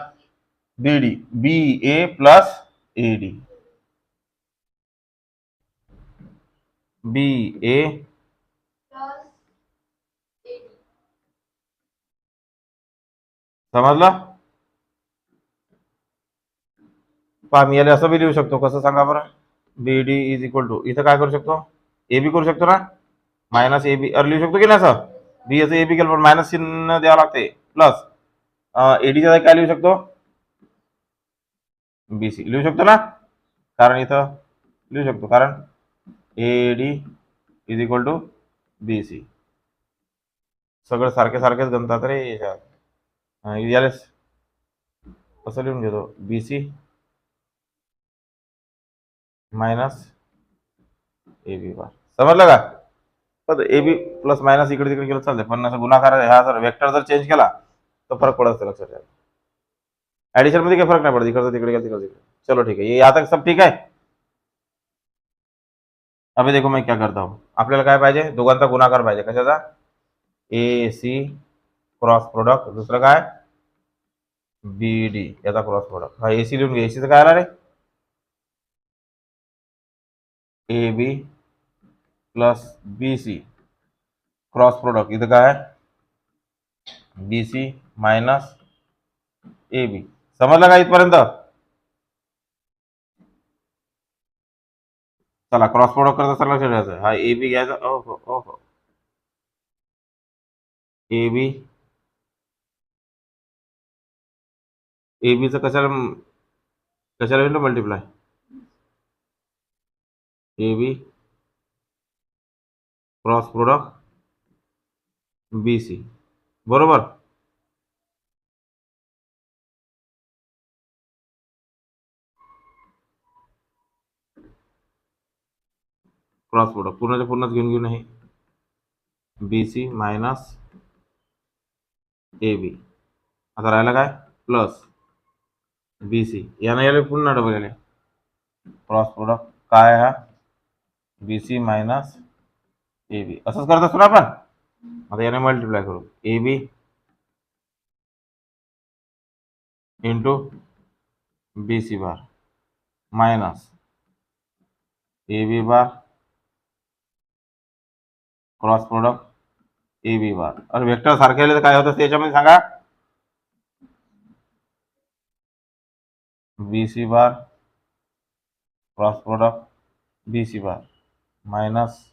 बीडी बी ए प्लस एडी, बी ए समजलं. पहा मी याला असं बी लिहू शकतो, कसं सांगा बरं, बी डी इज इक्वल टू इथं काय करू शकतो, ए बी करू शकतो ना, मायनस ए बी लिहू शकतो की नाही, असं बी याचं ए बी केलं पण मायनस चिन्ह द्यावं लागते, प्लस एडीच्या जागी काय लिहू शकतो, बी सी लिहू शकतो ना, कारण इथं लिहू शकतो, कारण A D is equal to B C, सगळं सारखे सारखेच गणतात रे याच्यात. याला कसं लिहून घेतो, B C minus A B bar, समजलं का. पण ए बी प्लस मायनस इकडे तिकडे केलं चालते, पण असं गुणाकार हा जर वेक्टर जर चेंज केला तर फरक पडत लक्षात ठेवा. ऍडिशन मध्ये काही फरक नाही पडत, इकडे तिकडे तिकडे तिकडे. चलो ठीक है, ये यहाँ तक सब ठीक है. अभी देखो मैं क्या करता हूँ, आपल्याला काय पाहिजे, दोघांचा गुणाकार पाहिजे, कशाचा, ए सी क्रॉस प्रोडक्ट, दुसरं काय बी डी याचा क्रॉस प्रोडक्ट, हा एसी लिहून घे, एसीचं काय आला रे, A B plus B C cross product, इथं काय बी सी मायनस ए बी, समजलं का इथपर्यंत. चला क्रॉस प्रोडक्ट करता सर लक्षात ठेवायचं, हा ए बी घ्यायचा, ओहो ओहो, ए बी ए बीचं कशाला कशाला म्हणतो multiply, A B cross product B C, बरोबर. क्रॉस प्रोडक्ट पूर्णच्या पूर्णच घेऊन घेऊन आहे, बी सी मायनस ए बी, आता राहिला काय प्लस बी सी, यानं याला पुन्हा डबल आले, क्रॉस प्रोडक्ट काय हा बी सी मायनस ए बी, असंच करत असतो ना आपण. आता याने मल्टिप्लाय करू, A B into B C bar minus A B bar cross product A B bar. अरे वेक्टर सारखे आले तर काय होतं त्याच्यामध्ये सांगा, B C bar cross product B C bar minus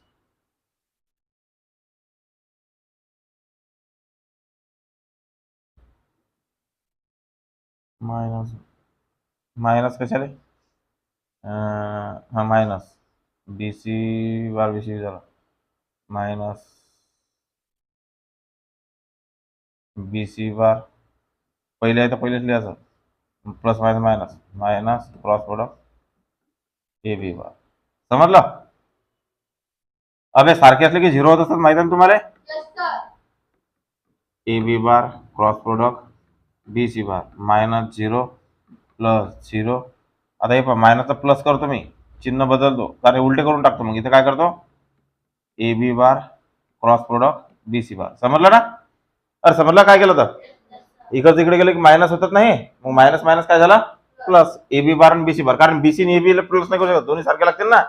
minus minus कशाले, हा minus B C bar B C झाला मायनस बी सी बार, पहिले आहे तर पहिलेच लिहायचं, plus minus minus minus cross product A B bar, समजलं. अबे सारखे असले की झिरो होत असतात, माहिती आहे तुम्हाला, A B bar cross product B C bar minus zero plus zero. आता हे मायनसचा प्लस करतो मी, चिन्ह बदलतो, कारण उलटे करून टाकतो, मग इथे काय करतो, A B bar cross product B C bar, समजलं ना. अरे समजलं काय केलं तर, इकडे तिकडे गेलं की मायनस होतात नाही, मग मायनस मायनस काय झाला प्लस, ए बी बार आणि बी सी बार, कारण बी सी आणि ए बी प्लस नाही करू शकत, दोन्ही सारखे लागतील ना.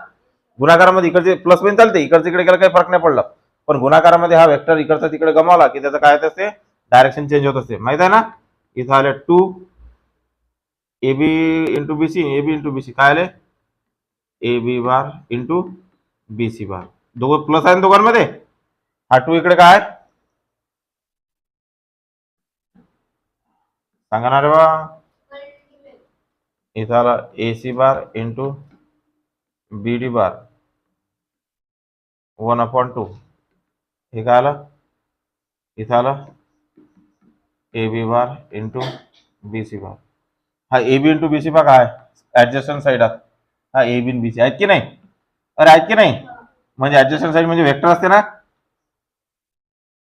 गुणाकारामध्ये इकडचे प्लस पण चालते, इकडे तिकडे गेलं काही फरक नाही पडला, पण गुणाकारामध्ये हा वेक्टर इकडचा तिकडे गमावला की त्याचं काय असते, डायरेक्शन चेंज होत असते, माहित आहे ना. इथं आले 2 A B into B C, A B into B C, काय आले ए बी बार इंटू बी सी बार, दोघं प्लस आहे ना दोघांमध्ये, हा 2 इकडे काय सांगा ना रे बा, इथं आला ए सी बार इंटू बी डी बार 1/2, हे काय आलं इथं आलं ए बी बार इंटू बी सी बार. हा A B into B C बार काय ऍडजस्टंट साईड हा ए बी बी सी आहेत की नाही? अरे आहेत की नाही? म्हणजे ऍडजस्टंट साईड म्हणजे वेक्टर असते ना?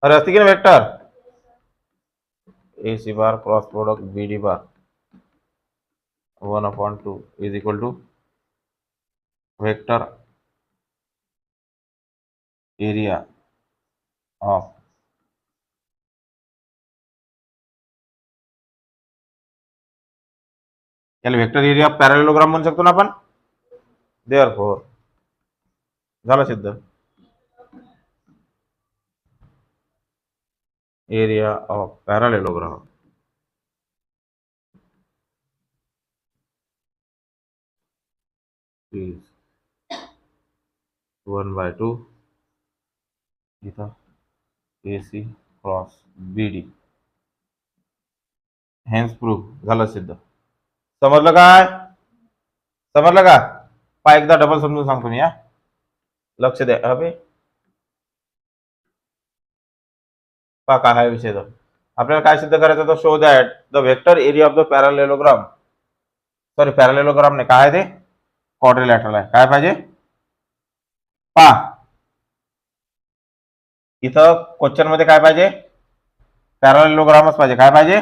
अरे असते की नाही vector? A C bar cross product B D bar 1/2 is equal to vector area of याला वेक्टर एरिया ऑफ पॅरालेलोग्राम म्हणू शकतो ना आपण. देअरफॉर झालं सिद्ध. एरिया ऑफ पॅरालेलोग्राम is 1/2 इथं AC cross BD. Hence proof झालं सिद्ध. समजलं काय? समजलं का? पा एकदा डबल समजून सांगतो मी. लक्ष द्या. अबे पा काय हा विषय तर आपल्याला काय सिद्ध करायचं तर show that the vector area of the parallelogram sorry parallelogram नाही काय ते क्वाड्रिलॅटरल आहे. काय पाहिजे पा इथं क्वेश्चन मध्ये काय पाहिजे पॅरालेलोग्रामच पाहिजे. काय पाहिजे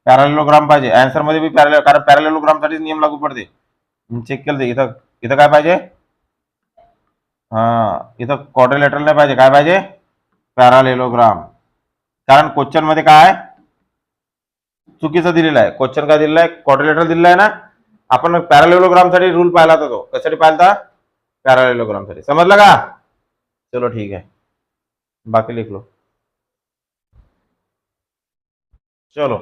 पॅरालेलोग्राम पाहिजे. आन्सर मध्ये बी पॅरालेल कारण पॅरालेलोग्राम साठी नियम लागू पडते. चेक केलं इथं इथं काय पाहिजे हा इथं क्वाड्रिलॅटरल नाही पाहिजे. काय पाहिजे पॅरालेलोग्राम. कारण क्वेश्चन मध्ये काय चुकीचं दिलेलं आहे. क्वेश्चन काय दिलेलं आहे क्वाड्रिलॅटरल दिलेलं आहे ना. आपण पॅरालेलोग्राम साठी रूल पाहिला होता. तो कशासाठी पाहिला होता पॅरालेलोग्राम साठी. समजलं का? चलो ठीक है बाकी लिख लो. चलो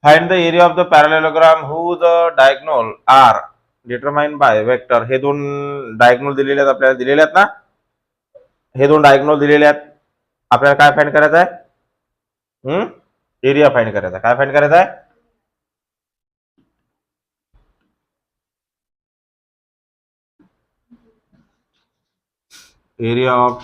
find the area of the parallelogram who the diagonal are determine by vector. हे दोन डायगोनल दिलेले आहेत आपल्याला दिलेले आहेत ना. हे दोन डायगोनल दिलेले आहेत. आपल्याला काय फाइंड करायचं आहे एरिया फाइंड करायचा. काय फाइंड करायचा आहे area of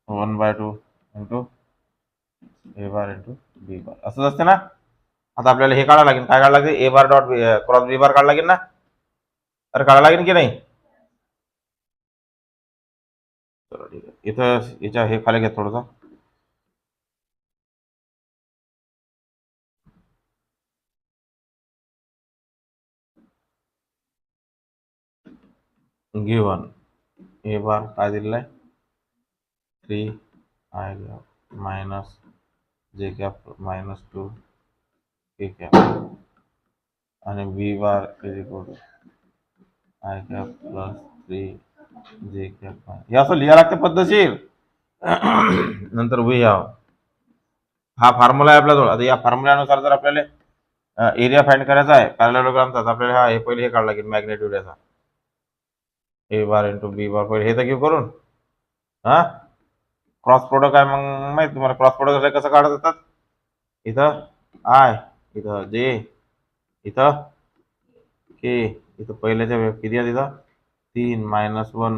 one by two into A bar into B bar असंच असते ना. आता आपल्याला हे काढावं लागेल. काय काढावं लागेल ए bar dot cross B bar काढावं लागेल ना. अरे काढावं लागेल की नाही. चलो ठीक आहे. इथं याच्या हे खाली घ्या थोडंसं. गिवन ए बार काय दिलेलं आहे 3 I minus j cap minus 2 k cap आणि b bar is equal to i cap plus 3 j cap. हे असं लिहा लागते पद्धतशीर. नंतर वी हा फॉर्म्युला आहे आपल्याजवळ. आता या फॉर्म्युल्यानुसार जर आपल्याला एरिया फाइंड करायचा आहे पॅरालेलोग्रामचा तर आपल्याला हा हे पहिले हे काढावं लागेल मॅग्नेट्यूड याचा a bar into B bar. पहिले हे तर घेऊ करून हा क्रॉस प्रोडक्ट आहे. मग माहिती तुम्हाला क्रॉस प्रोडक्ट कसं काढत असतात. इथं आय इथं जे इथं के इथं पहिल्याच्या किती आहे तिथं 3 -1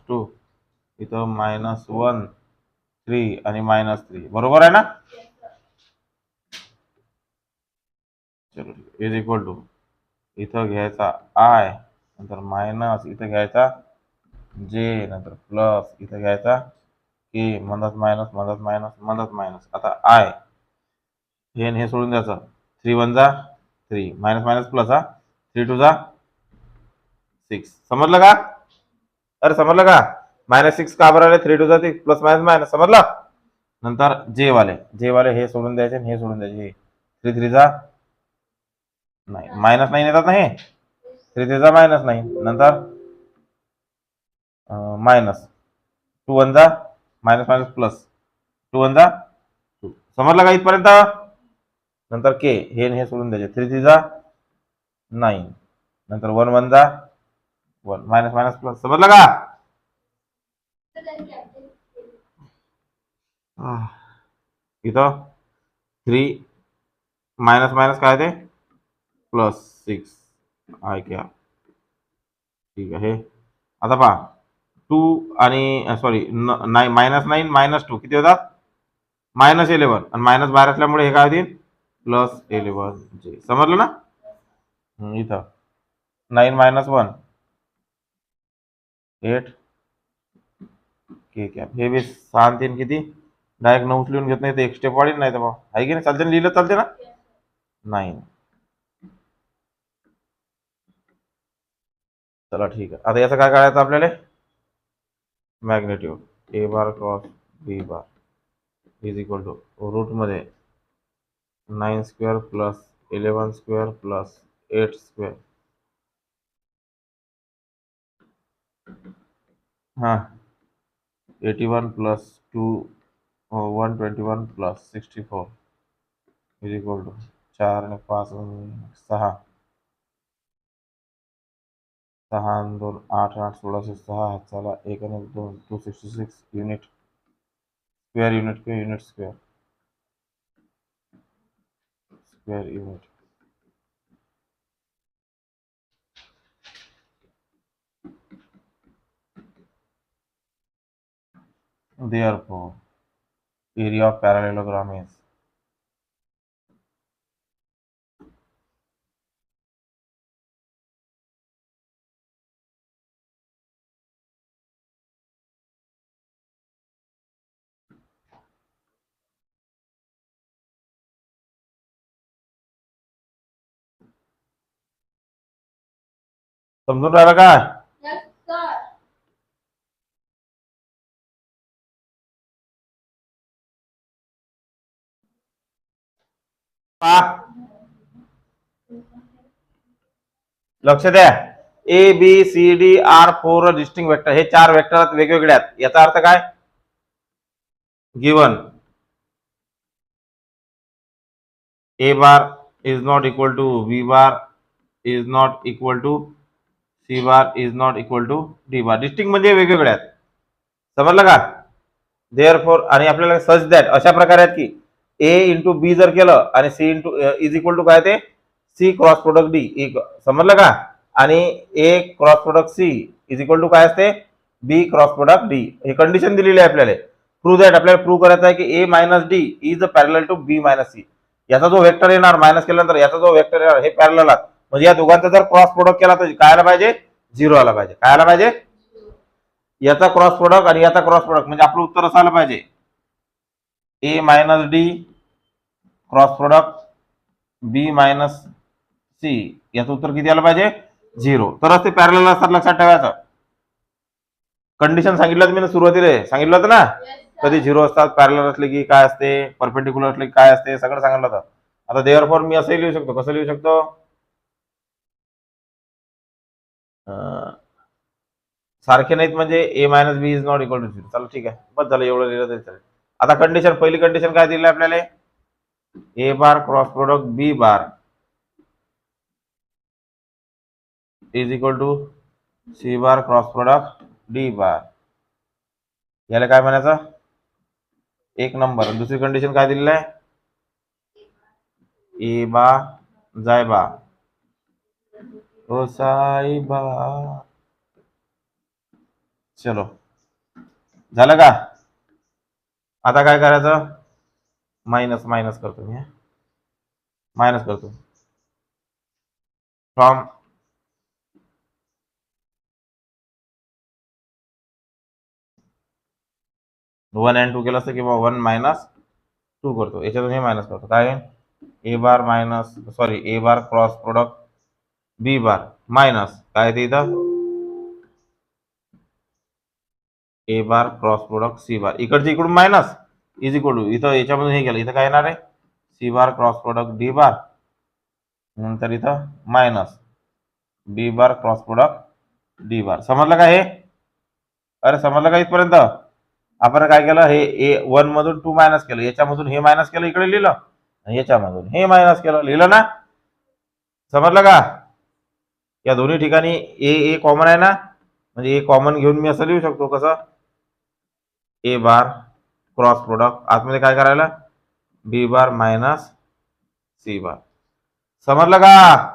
-2 इथं -1 3 आणि -3 बरोबर आहे ना. चलो इज इक्वल टू इथं घ्यायचा आय नंतर मायनस इथं घ्यायचा जे नंतर प्लस इथं घ्यायचा के मधात मायनस मधात मायनस मधात मायनस. आता आय हे सोडून द्यायचं 3 1 जा 3 मायनस मायनस प्लस 3 2 जा 6. समजलं का? अरे समजलं का -6 का बरं आले 3 2 जा 6 प्लस मायनस मायनस. समजलं. नंतर जे वाले हे सोडून द्यायचे हे सोडून द्यायचे 3 3 जा नाही मायनस 9 येतात ना. हे 3 3 जा मायनस 9 नंतर मायनस 2 1 जा मायनस मायनस प्लस 2 1 जा 2. समजलं का इथपर्यंत. नंतर के हे सोडून द्यायचे 3 3 जा 9 नंतर 1 1 जा 1 मायनस मायनस प्लस. समजलं का? इथं 3 मायनस मायनस काय ते प्लस 6 आय कॅप. ठीक आहे. आता पहा 2 आणि सॉरी -9 -2 किती होतात? -11 आणि मायनस बाहेर असल्यामुळे हे काय होतील? +11 समजलं ना? इथं 9 - 1 8 के कॅप. हे बी 6 आणि 3 किती? डायरेक्ट 9 लिहून घेत नाही तर एक स्टेप वाढेल नाही तर मग आहे की नाही? चालते ना, लिहिलं चालते ना? 9. चला ठीक आहे. आता याचं काय करायचं आपल्याला? Magnitude A bar cross B bar is equal to root मध्ये 9 square plus 11 square plus 8 square. हा 81 plus 2 121 plus 64 is equal to 4 आणि 5 6 6 आणि 2 8 8 16 6 हाताला 1 आणि 2 266 unit square unit K unit square square unit. Therefore, area of parallelogram is समजून राहिलं का? लक्ष द्या. A B C D are 4 distinct vector. हे 4 वेक्टर वेगवेगळे आहेत. याचा अर्थ काय? Given A bar is not equal to B bar is not equal to C bar is not equal to D bar. Distinct म्हणजे वेगवेगळे आहेत. समजलं का? देअरफॉर आणि आपल्याला सच दॅट अशा प्रकारे आहेत की ए इंटू बी जर केलं आणि c into is equal to काय ते सी क्रॉस प्रोडक्ट डी. समजलं का? आणि a cross product c is equal to काय असते? B cross product d. हे कंडिशन दिलेली आहे आपल्याला. प्रूव्ह दॅट आपल्याला प्रूव्ह करायचं आहे की a minus d is parallel to b minus c. याचा जो वेक्टर येणार मायनस केल्यानंतर याचा जो वेक्टर येणार हे पॅरलल आहे. म्हणजे या दोघांचा जर क्रॉस प्रोडक्ट केला तर काय आला पाहिजे? 0 आला पाहिजे. काय आला पाहिजे? याचा क्रॉस प्रोडक्ट आणि याचा क्रॉस प्रोडक्ट म्हणजे आपलं उत्तर असं आलं पाहिजे ए मायनस डी क्रॉस प्रोडक्ट बी मायनस सी. याचं उत्तर किती आलं पाहिजे? 0. तरच ते पॅरलल असतात. लक्षात ठेवायचं. कंडिशन सांगितलं मी सुरुवातीला सांगितलं होतं ना. कधी 0 असतात, पॅरलल असले की काय असते, परपेंडिक्युलर असले की काय असते, सगळं सांगितलं होतं. आता देअरफॉर मी असंही लिहू शकतो. कसं लिहू शकतो? सारखे नाहीत म्हणजे a minus b is not equal to 0. चला ठीक आहे. बस झालं, एवढं लिहिलं तरी चालेल. आता कंडिशन पहिली कंडिशन काय दिली आपल्याला? A bar cross product b bar is equal to C bar cross product D bar. याला काय म्हणायचं? 1 नंबर. दुसरी कंडिशन काय दिलेली आहे? ए बा जाय बा ओ साई बा. चलो झालं का? आता काय करायचं? मायनस मायनस करतो मी. मायनस करतो फ्रॉम वन अँड 2 केलं असतं किंवा 1 मायनस 2 करतो. याच्यातून हे मायनस करतो. काय? A bar minus sorry a bar cross product b bar minus काय ते इथं a bar cross product c bar. इकडचे इकडून मायनस इज इक्वल टू इथं याच्यामधून हे केलं. इथं काय येणार आहे? C bar cross product D bar नंतर इथं minus B bar cross product D bar. समजलं का हे? अरे समजलं का इथपर्यंत? आपण काय केलं? हे ए 1 मधून 2 मायनस केलं, याच्यामधून हे मायनस केलं, इकडे लिहिलं, याच्यामधून हे मायनस केलं, लिहिलं ना? समजलं का? या दोन्ही ठिकाणी ए ए कॉमन आहे ना, म्हणजे ए कॉमन घेऊन मी असं लिहू शकतो. कसं? ए बार क्रॉस प्रोडक्ट आतमध्ये काय करायला? बी बार मायनस सी बार. समजलं का?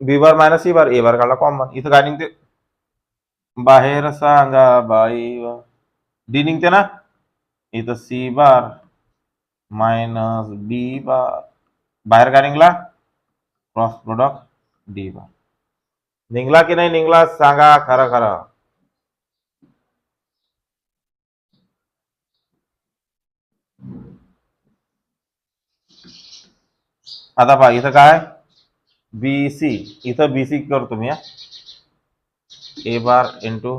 बी बार मायनस सी बार, ए बार काढला कॉमन, इथं काय निघते बाहेर सांगा बाई, डी निघते ना, इथं सी बार मायनस बी बार, बाहेर काय निघला क्रॉस प्रोडक्ट डी बार. निघला की नाही निघला सांगा खरं खरं. आता पहा इथं काय बी सी, इथं बी सी करतो मी, a bar into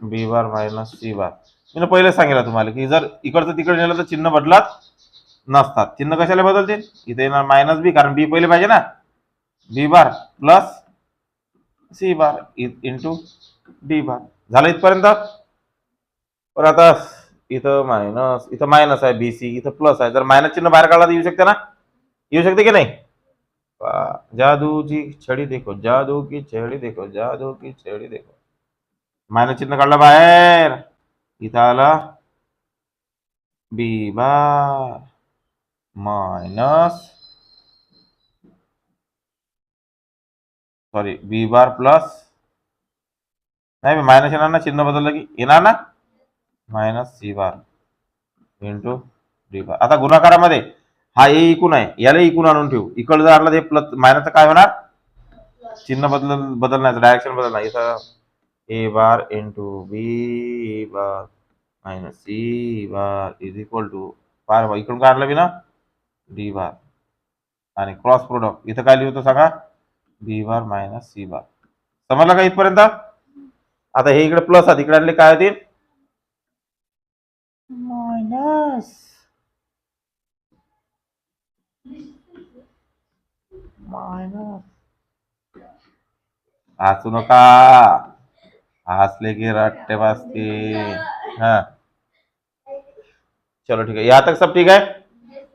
B bar minus C bar. मी पहिले सांगितलं तुम्हाला की जर इकडचं तिकडे नेलं तर चिन्ह बदलत नसतात. चिन्ह कशाला बदलतील, इथे येणार मायनस बी, कारण बी पहिले पाहिजे ना, बी bar plus c bar into D बार. झालं इथपर्यंत. पण आता इथं मायनस आहे, बीसी इथं प्लस आहे, जर मायनस चिन्ह बाहेर काढला तर येऊ शकते ना, येऊ शकते की नाही. जादू जी छडी देखो, जादू की छडी देखो, जादू की छडी देखो. मायनस चिन्ह काढलं बाहेर, इथं आलं B bar minus sorry B bar plus, नाही मायनस येणार ना, चिन्ह बदललं की येणार ना, minus C bar into D bar. आता गुणाकारामध्ये हा ए इकून आहे, याला इकून आणून ठेवू, इकडे जर आणलं ते प्लस मायनस काय होणार, चिन्ह बदलण्याचं डायरेक्शन बदलणार. इथं a bar into B bar minus C bar is equal to bar, इकडून काढलं मी ना डी बार, आणि क्रॉस प्रोडक्ट इथं काय लिहितो सांगा, B bar minus C bar. समजलं का इथपर्यंत. आता हे इकडे प्लस आहेत, इकडे आणले काय होतील मायनस मायनस. हसू नका, हंसले की रट्टे बसते. हाँ चलो ठीक है, यहां तक सब ठीक है.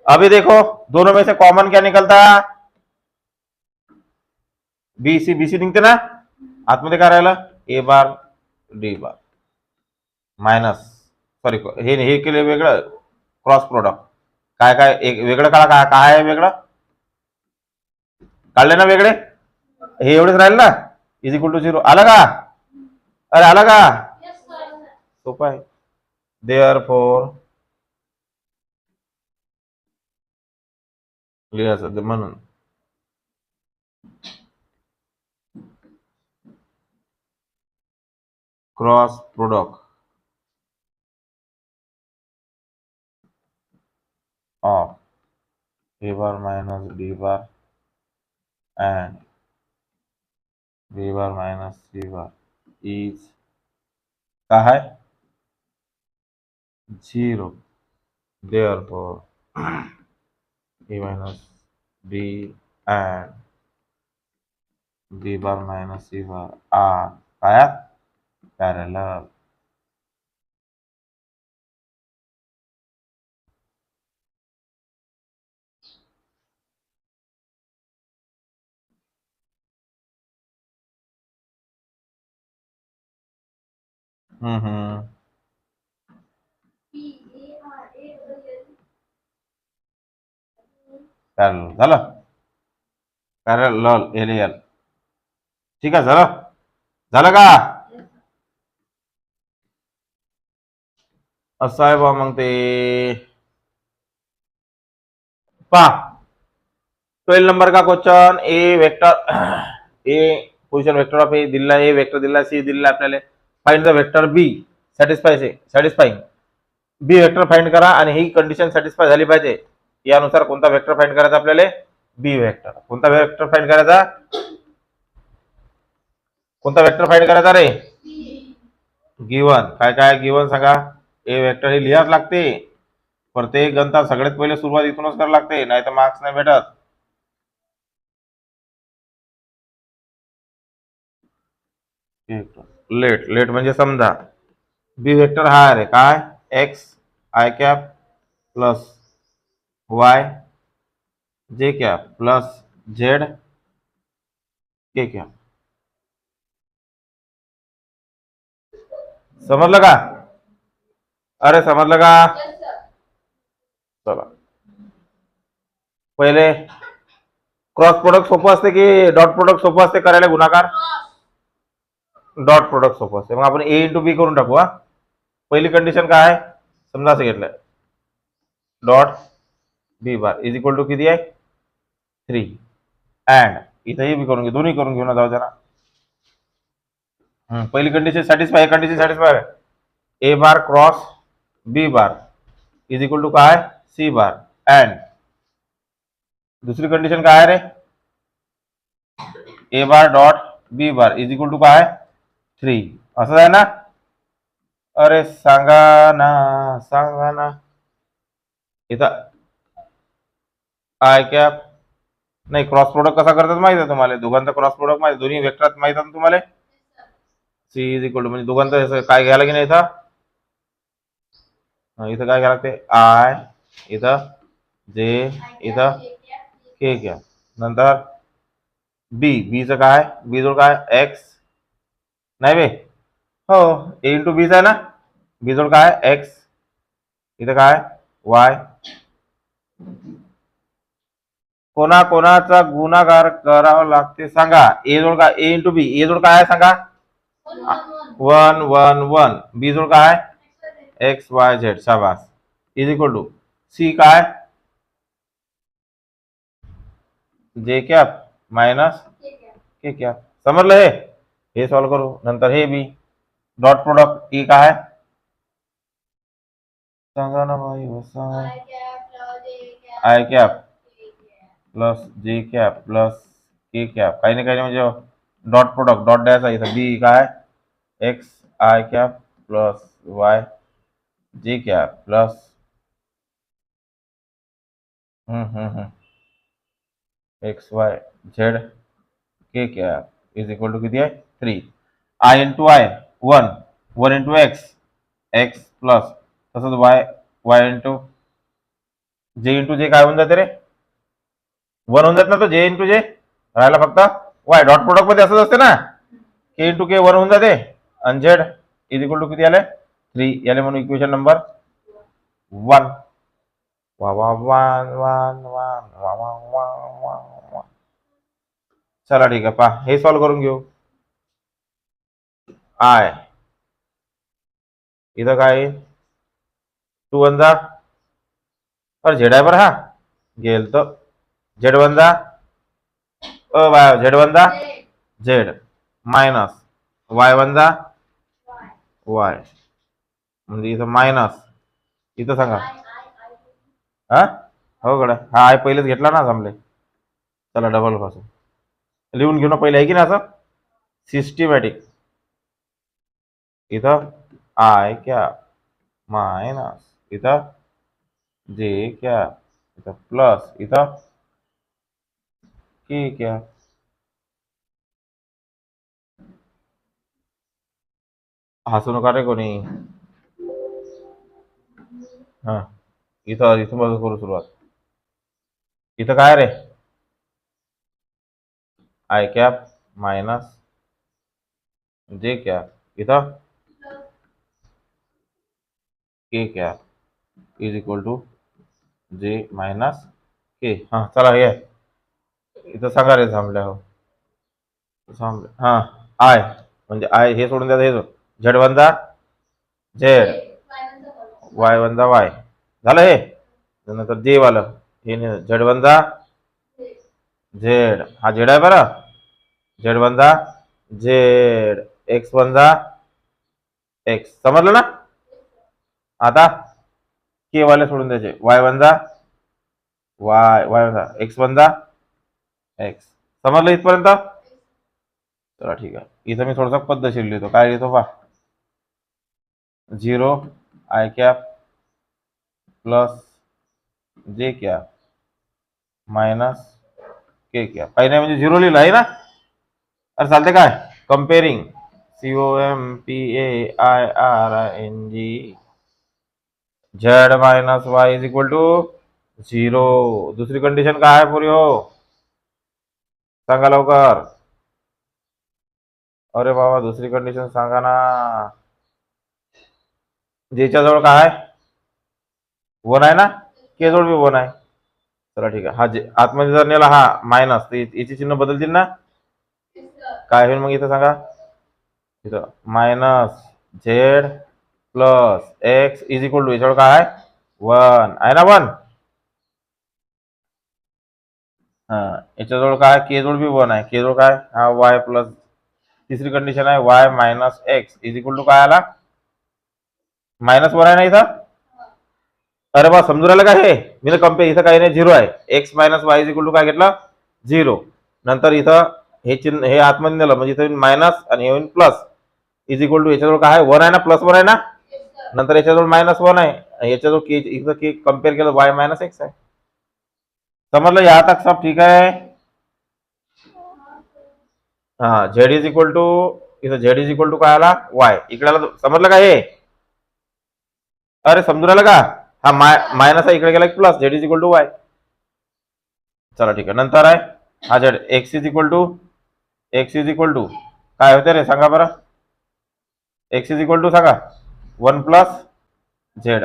अभी देखो दोनों में से कॉमन क्या निकलता, बीसी बीसी निघते ना, आतमध्ये काय राहिलं ए बार डी बार मायनस, सॉरी हे केलं वेगळं, क्रॉस प्रोडक्ट काय काय एक वेगळं काढा, काय काय आहे वेगळं काढले ना वेगळे, हे एवढेच राहील ना, इज इक्वल टू 0 आला का, अरे आला का, सोपं आहे. देअरफॉर लिहायचं म्हणून cross product of A bar minus D bar and b bar minus c bar is क्या है 0. therefore a minus b and b bar minus c bar are क्या parallel. पॅरल झालं, पॅरल एल एल. ठीक आहे, झालं झालं का, असं आहे बा. मग ते पहा 12 नंबर का question, a vector a position vector of a दिला, ए वेक्टर दिला, सी दिला आपल्याला, find the vector b satisfying b vector find करा, आणि ही कंडिशन सॅटिस्फाय झाली पाहिजे. यानुसार कोणता वेक्टर फाइंड करायचा आपल्याला, बी वेक्टर. कोणता वेक्टर फाइंड करायचा, कोणता वेक्टर फाइंड करायचा रे, गिवन. काय काय गिवन सांगा, ए वेक्टर हे लिहाच लागते, प्रत्येक गणता सगळ्यात पहिले सुरुवात इथूनच करावं लागते, नाही तर मार्क्स नाही भेटत. लेट म्हणजे समजा बी वेक्टर हा आहे काय, X I cap plus Y जे कॅप प्लस झेड के कॅप. समजलं का, अरे समजलं का. चला पहिले क्रॉस प्रोडक्ट सोपं असते की डॉट प्रोडक्ट सोपं असते करायला गुणाकार? डॉट प्रोडक्ट सोपं असते. मग आपण ए इंटू बी करून टाकू. हा, पहिली कंडिशन काय आहे? समजा असं घेतलंय dot B bar is equal to किती आहे? 3 अँड इथंही बी करून घेऊ, दोन्ही करून घेऊ ना, जाऊ द्या ना. पहिली condition satisfy, condition satisfy. A bar cross B bar is equal to काय? सी बार अँड दुसरी कंडिशन काय आहे रे? A bar dot B bar is equal to काय? 3. असं आहे ना? अरे सांगा ना. इथं आय कॅप नाही, क्रॉस प्रोडक्ट कसा करतात माहिती आहे तुम्हाला? दोघांचा क्रॉस प्रोडक्ट माहिती, दोन्ही वेक्टरात माहिती आहे ना तुम्हाला? सी इज इक्वल टू म्हणजे दोघांचं काय घ्यायला की नाही इथं? इथं काय घ्यायला लागते? आय, इथं जे, इथं के घ्या. नंतर बीचं काय? बी जोड काय? एक्स नाही बे, हो ए इंटू बीच आहे ना. बी जोड काय? एक्स, इथं काय? वाय. कोणाचा गुणाकार करावा लागते सांगा? ए जोड काय? ए इंटू बी. ए जोड काय आहे सांगा? 1 1 1. बी जोड काय? X Y Z. शाबास. इज इक्वल टू सी काय? जे कॅप मायनस के कॅप. समजलं? हे सॉल्व करू. नंतर हे बी डॉट प्रोडक्ट ई काय? सांगा ना भाई, I cap plus j cap plus K cap. काही नाही म्हणजे डॉट प्रोडक्ट डॉट द्यायचा. इथं बी काय? X I cap plus Y जे cap plus x Y Z K cap is equal to किती आहे? 3. I into I 1, 1 into X, X plus तसंच Y into J into J काय होऊन जाते रे? 1 होऊन जात ना. तो जे इंटू जे राहिला फक्त वाय. डॉट प्रोडक्ट मध्ये असंच असते ना. के इंटू के 1 होऊन जाते आणि झेड इज इक्वल टू किती आले? 3. याले म्हणून इक्वेशन नंबर 1. वा वा वन वन वन वा वा वा वा वा. चला ठीक आहे, पहा हे सॉल्व करून घेऊ. आय इथं काय? 2 1 जा, अरे झेड आहे बरं. हा गेल तर झेड 1 जा, झेड 1 जा झेड मायनस वाय 1 जा वाय. म्हणजे इथं मायनस, इथं सांगा. हा हो गड्या, हा आय पहिलेच घेतला ना जमले. चला डबल पासून लिहून घेऊ ना पहिले, आहे की नाही असं सिस्टमॅटिक. इथं आय कॅप मायनस इथं जे कॅप, इथं प्लस इथं के कॅप. हसू नका रे कोणी. हा इथं इथून बाजू करू सुरुवात. इथं काय रे? I cap minus j cap, इथं k cap is equal to j minus k. हा चला हे इथं सांगा रे थांबल्या. हो थांबले. हा आय म्हणजे आय हे सोडून द्या. हे झेड 1 जा झेड वाय 1 जा वाय झालं. हे नंतर जे वालं हे झेड 1 जा झेड, हा झेड आहे बरं. झेड 1 जा झेड एक्स 1 जा एक्स. समजलं ना? आता के वाले सोडून द्यायचे. वाय 1 जा वाय 1 जा एक्स 1 जा एक्स. समजलं इथपर्यंत? चला ठीक आहे. इथं मी थोडासा पद्धतशीर लिहितो. काय लिहितो पहा? 0 I cap plus j cap minus K cap. काही नाही म्हणजे 0 लिहिलं आहे ना. अरे चालते काय? Comparing COMPAIRING Z minus Y is equal to 0. दुसरी कंडिशन काय आहे पुरी? हो सांगा लवकर. अरे बाबा दुसरी कंडिशन सांगा ना. जेच्या जवळ काय 1 आहे ना, के जवळ बी 1 आहे. चला ठीक आहे. हा जे आतमध्ये जर नेला हा मायनस, तर याचे चिन्ह बदलतील ना. काय होईल मग इथं सांगा. इथं minus Z plus X is equal to याच्यावर काय आहे 1 आहे ना 1. हा याच्याजवळ काय के जवळ बी 1 आहे. के जवळ काय हा वाय प्लस तिसरी कंडिशन आहे Y minus X is equal to काय आला -1 आहे ना इथं. अरे बा समजून राहिलं का हे. मी कम्पेअर इथं काही नाही 0 आहे. X minus Y is equal to काय घेतलं 0. नंतर इथं हे चिन्ह हे आतमध्ये नेलं म्हणजे इथं मायनस आणि हे होईल प्लस इज इक्वल टू याच्याजवळ काय आहे 1 आहे ना +1 आहे ना. नंतर याच्याजवळ -1 आहे. याच्याजवळ के इथं के कम्पेअर केलं वाय मायनस एक्स आहे. समजलं यहाँ तक सब ठीक है. हा झेड इज इक्वल टू इथं झेड इज इक्वल टू काय आला वाय इकडे आला. समजलं का हे. अरे समजून राहिलं का. हा मायनस आहे इकडे गेला plus Z is equal to Y. चला ठीक आहे. नंतर आहे हा Z X is equal to काय होते रे सांगा बरं. एक्स इज इक्वल टू सांगा 1 प्लस झेड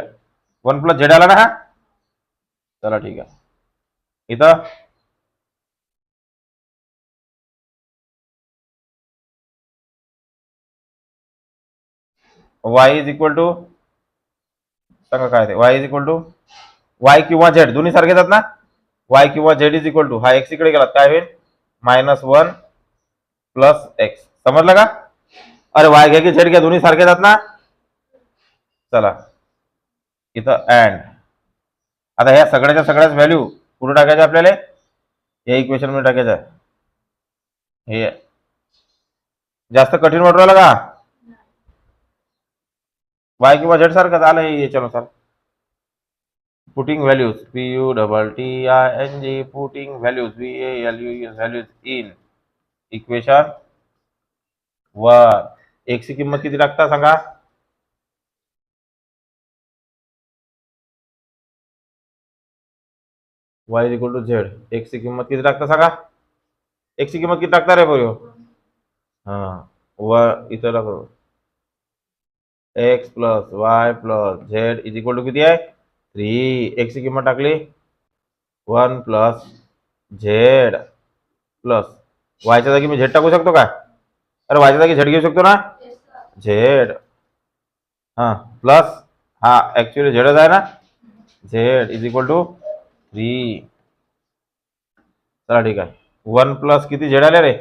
आला ना हा. चला ठीक आहे. इथं वाय इज इक्वल टू सांगा काय ते Y is equal to Y किंवा झेड दोन्ही सारखेच आहेत ना. वाय किंवा झेड इज इक्वल टू हा एक्स इकडे गेला काय होईल -1 प्लस एक्स. समजलं का. अरे वाय घ्या की झेड घ्या दोन्ही सारखेच आहेत ना. चला इथं अँड आता ह्या सगळ्याच व्हॅल्यू कुठे टाकायच्या आपल्याला या इक्वेशन मध्ये टाकायच्या. हे जास्त कठीण वाटू राहिलं का. वाय किंवा झेड सारखंच आलं याच्यानुसार. Putting values PUTTING putting values values in equation 1. X ची किंमत किती टाकता सांगा. Y is equal to Z X ची किंमत किती टाकता सांगा. एक्स ची किंमत किती टाकता रे बरो. हा व इथं टाकू X plus Y plus Z is equal to किती आहे 3. एक्स ची किंमत टाकली 1 प्लस झेड प्लस वायच्या जागी मी झेड टाकू शकतो का. अरे वायच्या जागी झेड घेऊ शकतो ना. झेड हा प्लस हा ऍक्च्युअली झेडच आहे ना. Z is equal to 3. चला ठीक आहे. 1 प्लस किती झेड आले रे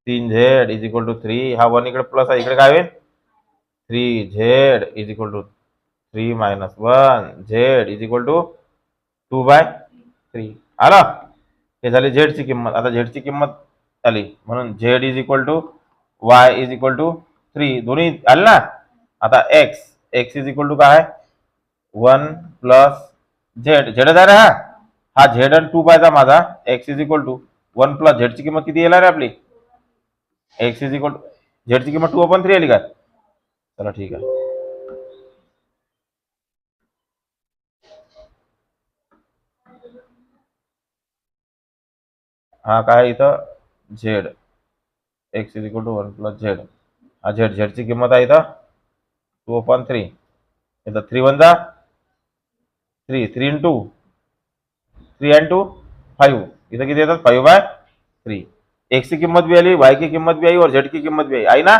3 झेड इज इक्वल टू 3. हा 1 इकडे प्लस आहे इकडे काय होईल 3 Z is equal to 3 minus 1 Z is equal to 2/3 आला. हे झाली झेडची किंमत. आता झेडची किंमत आली म्हणून Z is equal to Y is equal to 3 दोन्ही आले ना. आता एक्स इज इक्वल टू काय 1 प्लस झेडच आहे ना हा झेड आणि 2 पाहिजे माझा. X is equal to 1 plus झेडची किंमत किती येणार आहे आपली एक्स इज इक्वल झेडची किंमत 2/3 आली का. चला ठीक आहे. हा काय इथं Z X is equal to 1 plus Z हा झेडची किंमत आहे इथं 2/3. इथं 3 1 जा 3 इंटू 3 and 2 5. इथं किती येतात 5/3. एक्स की किंमत भी आली वाय की किंमत भी आई और झेड की किंमत भी आई ना.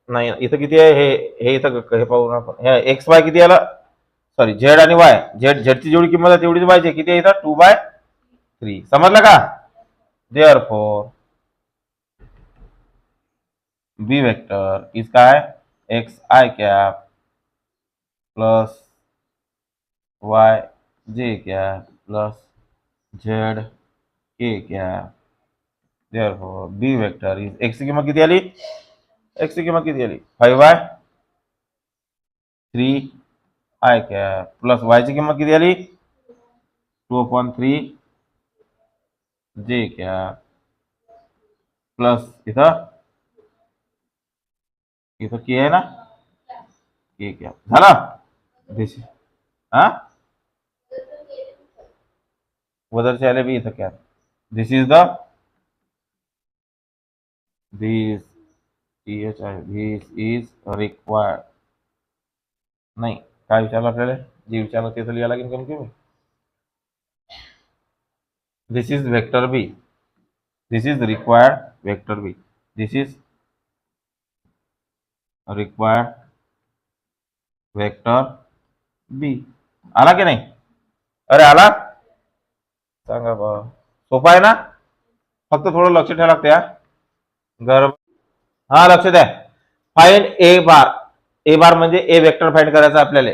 नाही इथं किती आहे हे इथं हे पाहू आपण एक्स वाय किती आला सॉरी झेड आणि वाय झेडची जेवढी किंमत आहे तेवढीच वायची किती आहे इथं 2/3. समजलं का. देअरफॉर बी वेक्टर इज काय X I cap plus Y जे cap plus Z K cap. Therefore B vector is X ची किंमत किती आली एक्स ची किंमत किती आली 5/3 आय कॅप प्लस वाय ची किंमत किती आली 2/3 जे कॅप प्लस इथं के आहे ना के कॅप झाला. हा वजरचे आले बी इथं cap. This is the this is required नाही, काय विचारलं आपल्याला? जे विचारलं ते तर लिहायला लागेल कमी कमी. This is vector b, this is required vector b, this is required vector b. आला की नाही? अरे आला? सांगा बा. सोपा आहे ना? फक्त थोडं लक्ष ठेवावं लागतं या गरम. हा, लक्ष द्या. फाइंड ए बार. ए बार म्हणजे ए वेक्टर फाइंड करायचा आपल्याला.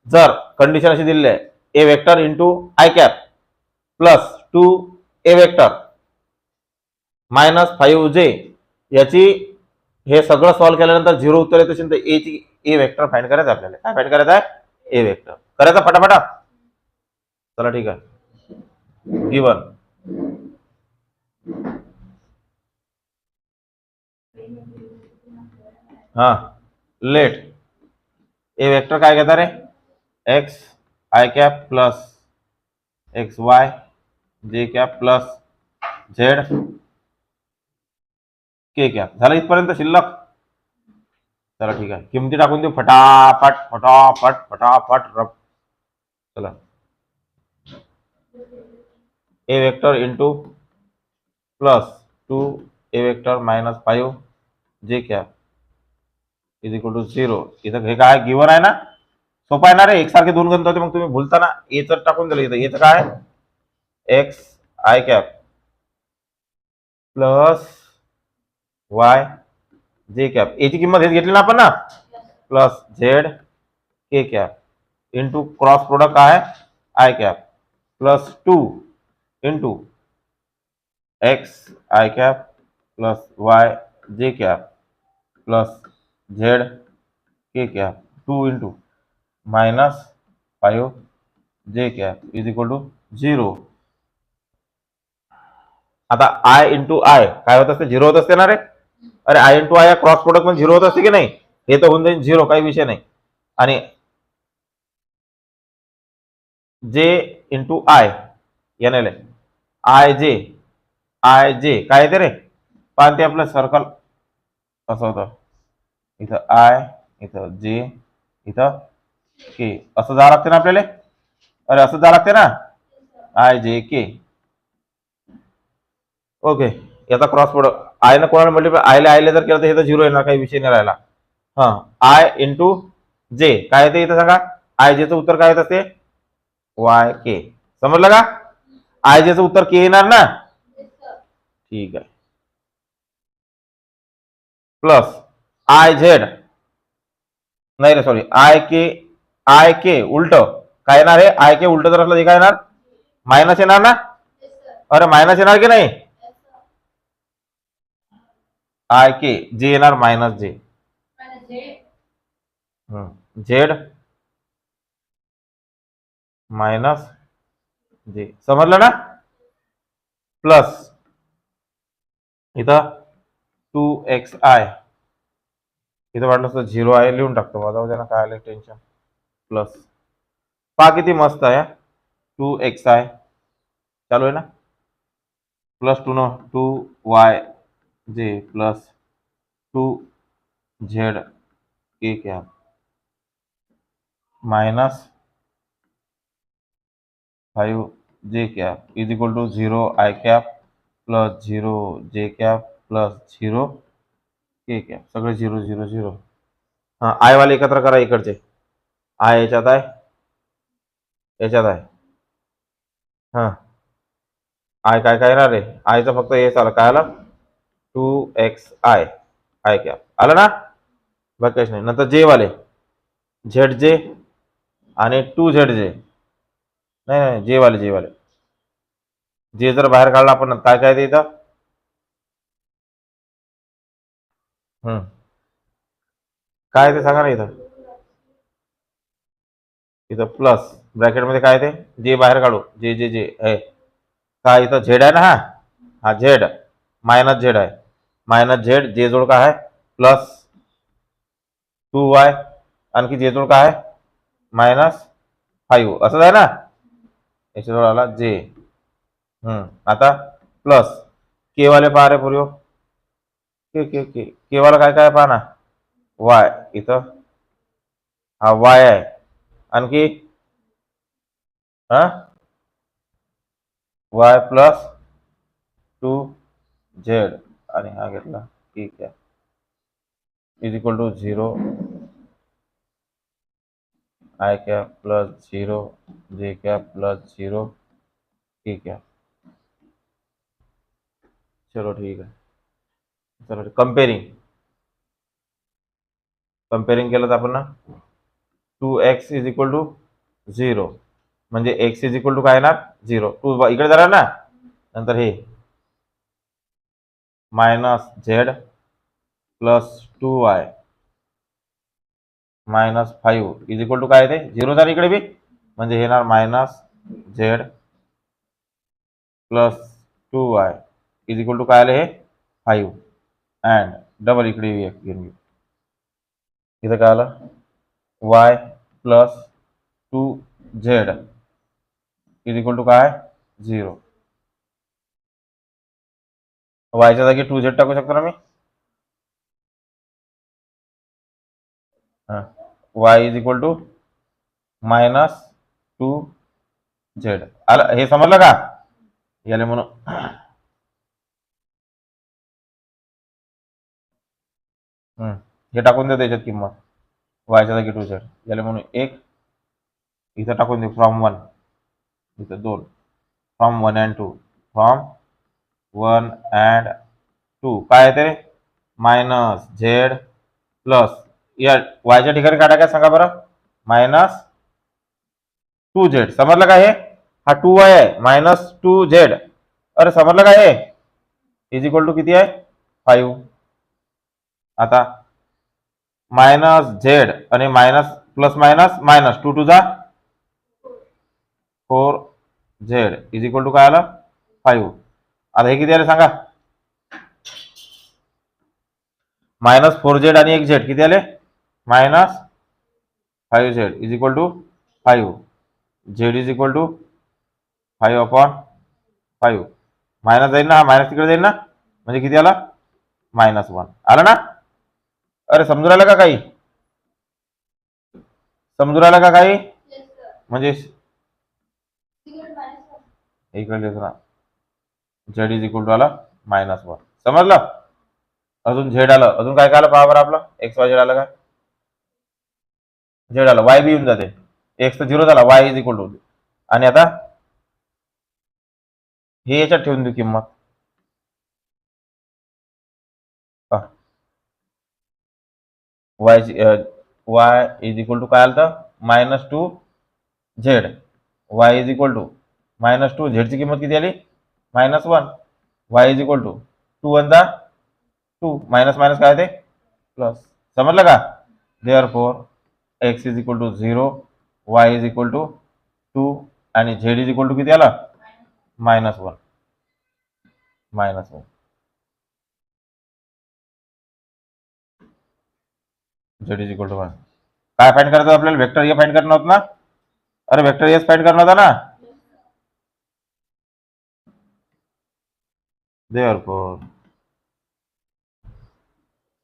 जर कंडिशन अशी दिलेली आहे, a vector into i cap plus 2 a vector minus 5 j, याची हे सगळं सॉल्व्ह केल्यानंतर 0 उत्तर येत असेल तर ए ची ए वेक्टर फाइंड करायचं आपल्याला. काय फाइंड करायचं आहे? ए वेक्टर करायचा फटाफटा. चला ठीक आहे. गिवन हा लेट ए वेक्टर काय घेता रे? X I cap plus x y जे कॅप प्लस झेड के कॅप. झालं इथपर्यंत शिल्लक? चला ठीक आहे. किमती टाकून देऊ फटाफट फटाफट फटाफट रप. चला, ए vector into plus 2 a vector minus 5 जे कॅप इज इक्वल टू 0. इथं हे काय गिवन आहे ना? सोपा आहे ना रे? एकसारखे दोन गणित होते, मग तुम्ही भूलताना एच टाकून दिलं. इथं एच काय? X I cap plus Y जे कॅप, याची किंमत हेच घेतली ना आपण ना, प्लस झेड के कॅप इंटू क्रॉस प्रोडक्ट काय? I cap plus 2 into x I cap plus Y जे कॅप प्लस झेड के कॅप 2 इंटू मायनस 5 जे कॅप इज इक्वल टू 0. आता आय इंटू आय काय होत असते? 0 होत असते ना रे? अरे I into I cross product मध्ये 0 होत असते की नाही? हे तर होऊन जाईल 0, काही विषय नाही. आणि J into I N I जे काय येते रे? पाहते आपलं सर्कल असं होतं. इथं आय, इथं जे, इथं के, असं जावं लागते ना आपल्याला? अरे असं जावं लागते ना? आय जे के. ओके, याचा क्रॉस प्रोडक्ट आय ना कोणाला मल्टिप्लाय आयले जर केलं तर हे तर 0 येणार, काही विषय नाही राहिला. हा, आय इंटू जे काय येते इथं सांगा? आय जेचं उत्तर काय येत असते? वाय के. समजलं का? आय जेचं उत्तर के येणार ना? ठीक आहे. प्लस आय झेड, नाही रे सॉरी, आय के उलट काय येणार आहे? आय के उलट जर असलं ते काय येणार? मायनस येणार ना? अरे मायनस येणार की नाही? आय के जे येणार मायनस जे. झेड मायनस जे. समजलं ना? प्लस इथं 2xi, इथं वाटलं तर 0 आहे लिहून टाकतो. माझा उद्या काय आलं टेन्शन. प्लस पहा किती मस्त आहे. 2xi चालू आहे ना? प्लस 2 न 2y जे प्लस 2z के कॅप मायनस 5 जे cap is equal to 0 I cap plus 0 J cap plus 0 K cap. सगळे 0 0 0. हा, आय वाले एकत्र करा इकडचे. आय याच्यात आहे, याच्यात आहे. हा, आय काय काय येणार रे? आयचं फक्त हे चाललं काय आलं? 2xi आय कॅप आलं ना? बाकी काहीच नाही. नंतर जे वाले झेड जे आणि 2z जे, नाही नाही जे वाले जे जर बाहेर काढला आपण काय काय ते इथं? काय ते सांगा ना इथं? इथं प्लस ब्रॅकेटमध्ये काय ते? जे बाहेर काढू, जे जे जे आहे काय इथं? झेड आहे ना? हा झेड मायनस झेड आहे. मायनस झेड जे जोड काय आहे? प्लस 2y आणखी जे जोड काय आहे? मायनस 5 असंच आहे ना? याच्या जोड आला जे. आता प्लस के वाले पहा रे पूर्व. के के के के वाला काय काय पहा ना? वाय इथं हा वाय आहे, आणखी हा वाय प्लस 2z आणि हा घेतला ठीक आहे is equal to 0 I cap plus 0 J cap plus 0 ठीक आहे. चलो ठीक आहे. चलो कंपेरिंग केलं तर आपण ना 2x इज इक्वल टू 0 म्हणजे x इज इक्वल टू काय येणार 0 2 इकडे जाणार ना नंतर हे minus Z plus 2y minus 5 is equal to काय ते 0 जाणार इकडे बी म्हणजे हे येणार minus Z plus 2y is equal to काय आले हे 5 अँड डबल इकडे घेऊन घेऊ इथं काय आलं y plus 2z is equal to काय 0 वायच्या जागी 2z टाकू शकतो ना मी y is equal to minus 2z आलं हे समजलं का याले म्हणून हे टाकून द्या त्याच्यात किंमत वायच्या जागी 2z याले म्हणून 1 इथं टाकून देऊ फ्रॉम 1 इथं 2 फ्रॉम 1 अँड 2 फ्रॉम 1 अँड 2 काय आहे ते मायनस झेड प्लस या वायच्या ठिकाणी काय टाकायचं सांगा बरं मायनस 2z समजलं का हे हा 2y आहे मायनस 2z अरे समजलं का हे इज इक्वल टू किती आहे 5 आता मायनस झेड आणि minus plus minus minus 2 two जा 4z इज इक्वल टू काय आलं 5 आता हे किती आले सांगा मायनस 4z आणि 1z किती आले minus 5z is equal to 5 z is equal to 5 upon 5 minus जाईल ना मायनस तिकडे जाईल ना म्हणजे किती आला -1 आला ना अरे समजून राहिलं का काही समजून राहिलं का काही म्हणजे इकडे लिहितो ना z इज इक्वल टू आला -1 समजलं अजून झेड आलं अजून काय काय आलं पहा बरं आपलं एक्स वाय झेड आलं का झेड आलं वाय बी येऊन जाते एक्स तर 0 झाला वाय इज इक्वल टू आणि आता हे याच्यात ठेवून देऊ किंमत वाय इज इक्वल टू काय आलं तर -2z Y is equal to -2 झेडची किंमत किती आली -1 Y is equal to 2 1 2 minus minus काय ते प्लस समजलं का therefore X is equal to 0 Y is equal to 2 आणि झेड इज इक्वल टू किती आला -1 झेड इज इक्वल टू 1 काय फाइंड करायचं आपल्याला वेक्टर ए फाइंड करणं होतं ना अरे वेक्टर एस फाइंड करणं होता ना therefore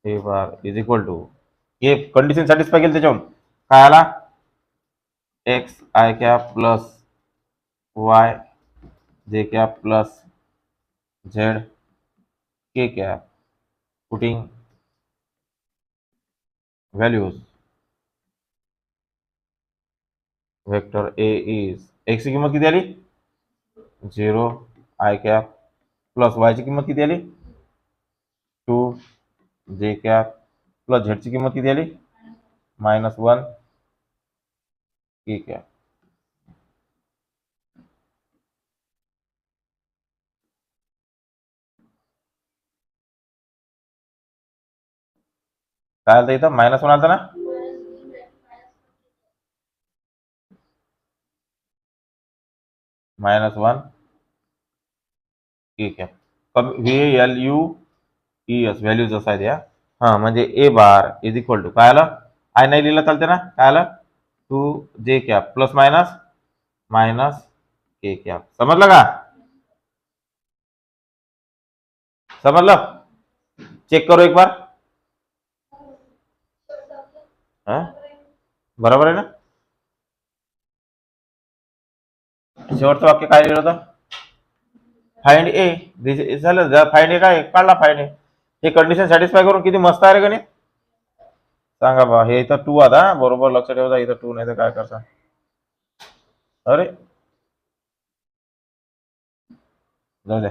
A bar is equal to हे कंडिशन सॅटिस्फाय केलं त्याच्याहून काय आला X I cap plus Y जे cap plus Z K cap putting values vector A is X ची किंमत किती आली 0 आय कॅप प्लस वाय ची किंमत किती आली 2 जे कॅप प्लस झेड ची किंमत किती आली -1 के कॅप काय आलं इथं -1 आलं ना -1 के कॅप VLUES व्हॅल्यूज असा द्या हा म्हणजे ए बार इज इक्वल टू काय आलं आय नाही लिहिलं चालते ना काय आलं 2 J cap plus minus K cap समजलं का समजलं चेक करू एक बार बरोबर आहे ना? शेवटचं वाक्य काय लिहिलं होतं? फाइंड ए झालं. फाइंड ए काय काढला फाइंड ए. हे कंडिशन सॅटिस्फाय करून किती मस्त आहे रे गणित. सांगा बा. हे इथं 2 आता बरोबर लक्ष ठेवा. इथं 2 नाही तर काय करता. अरे जाऊ दे.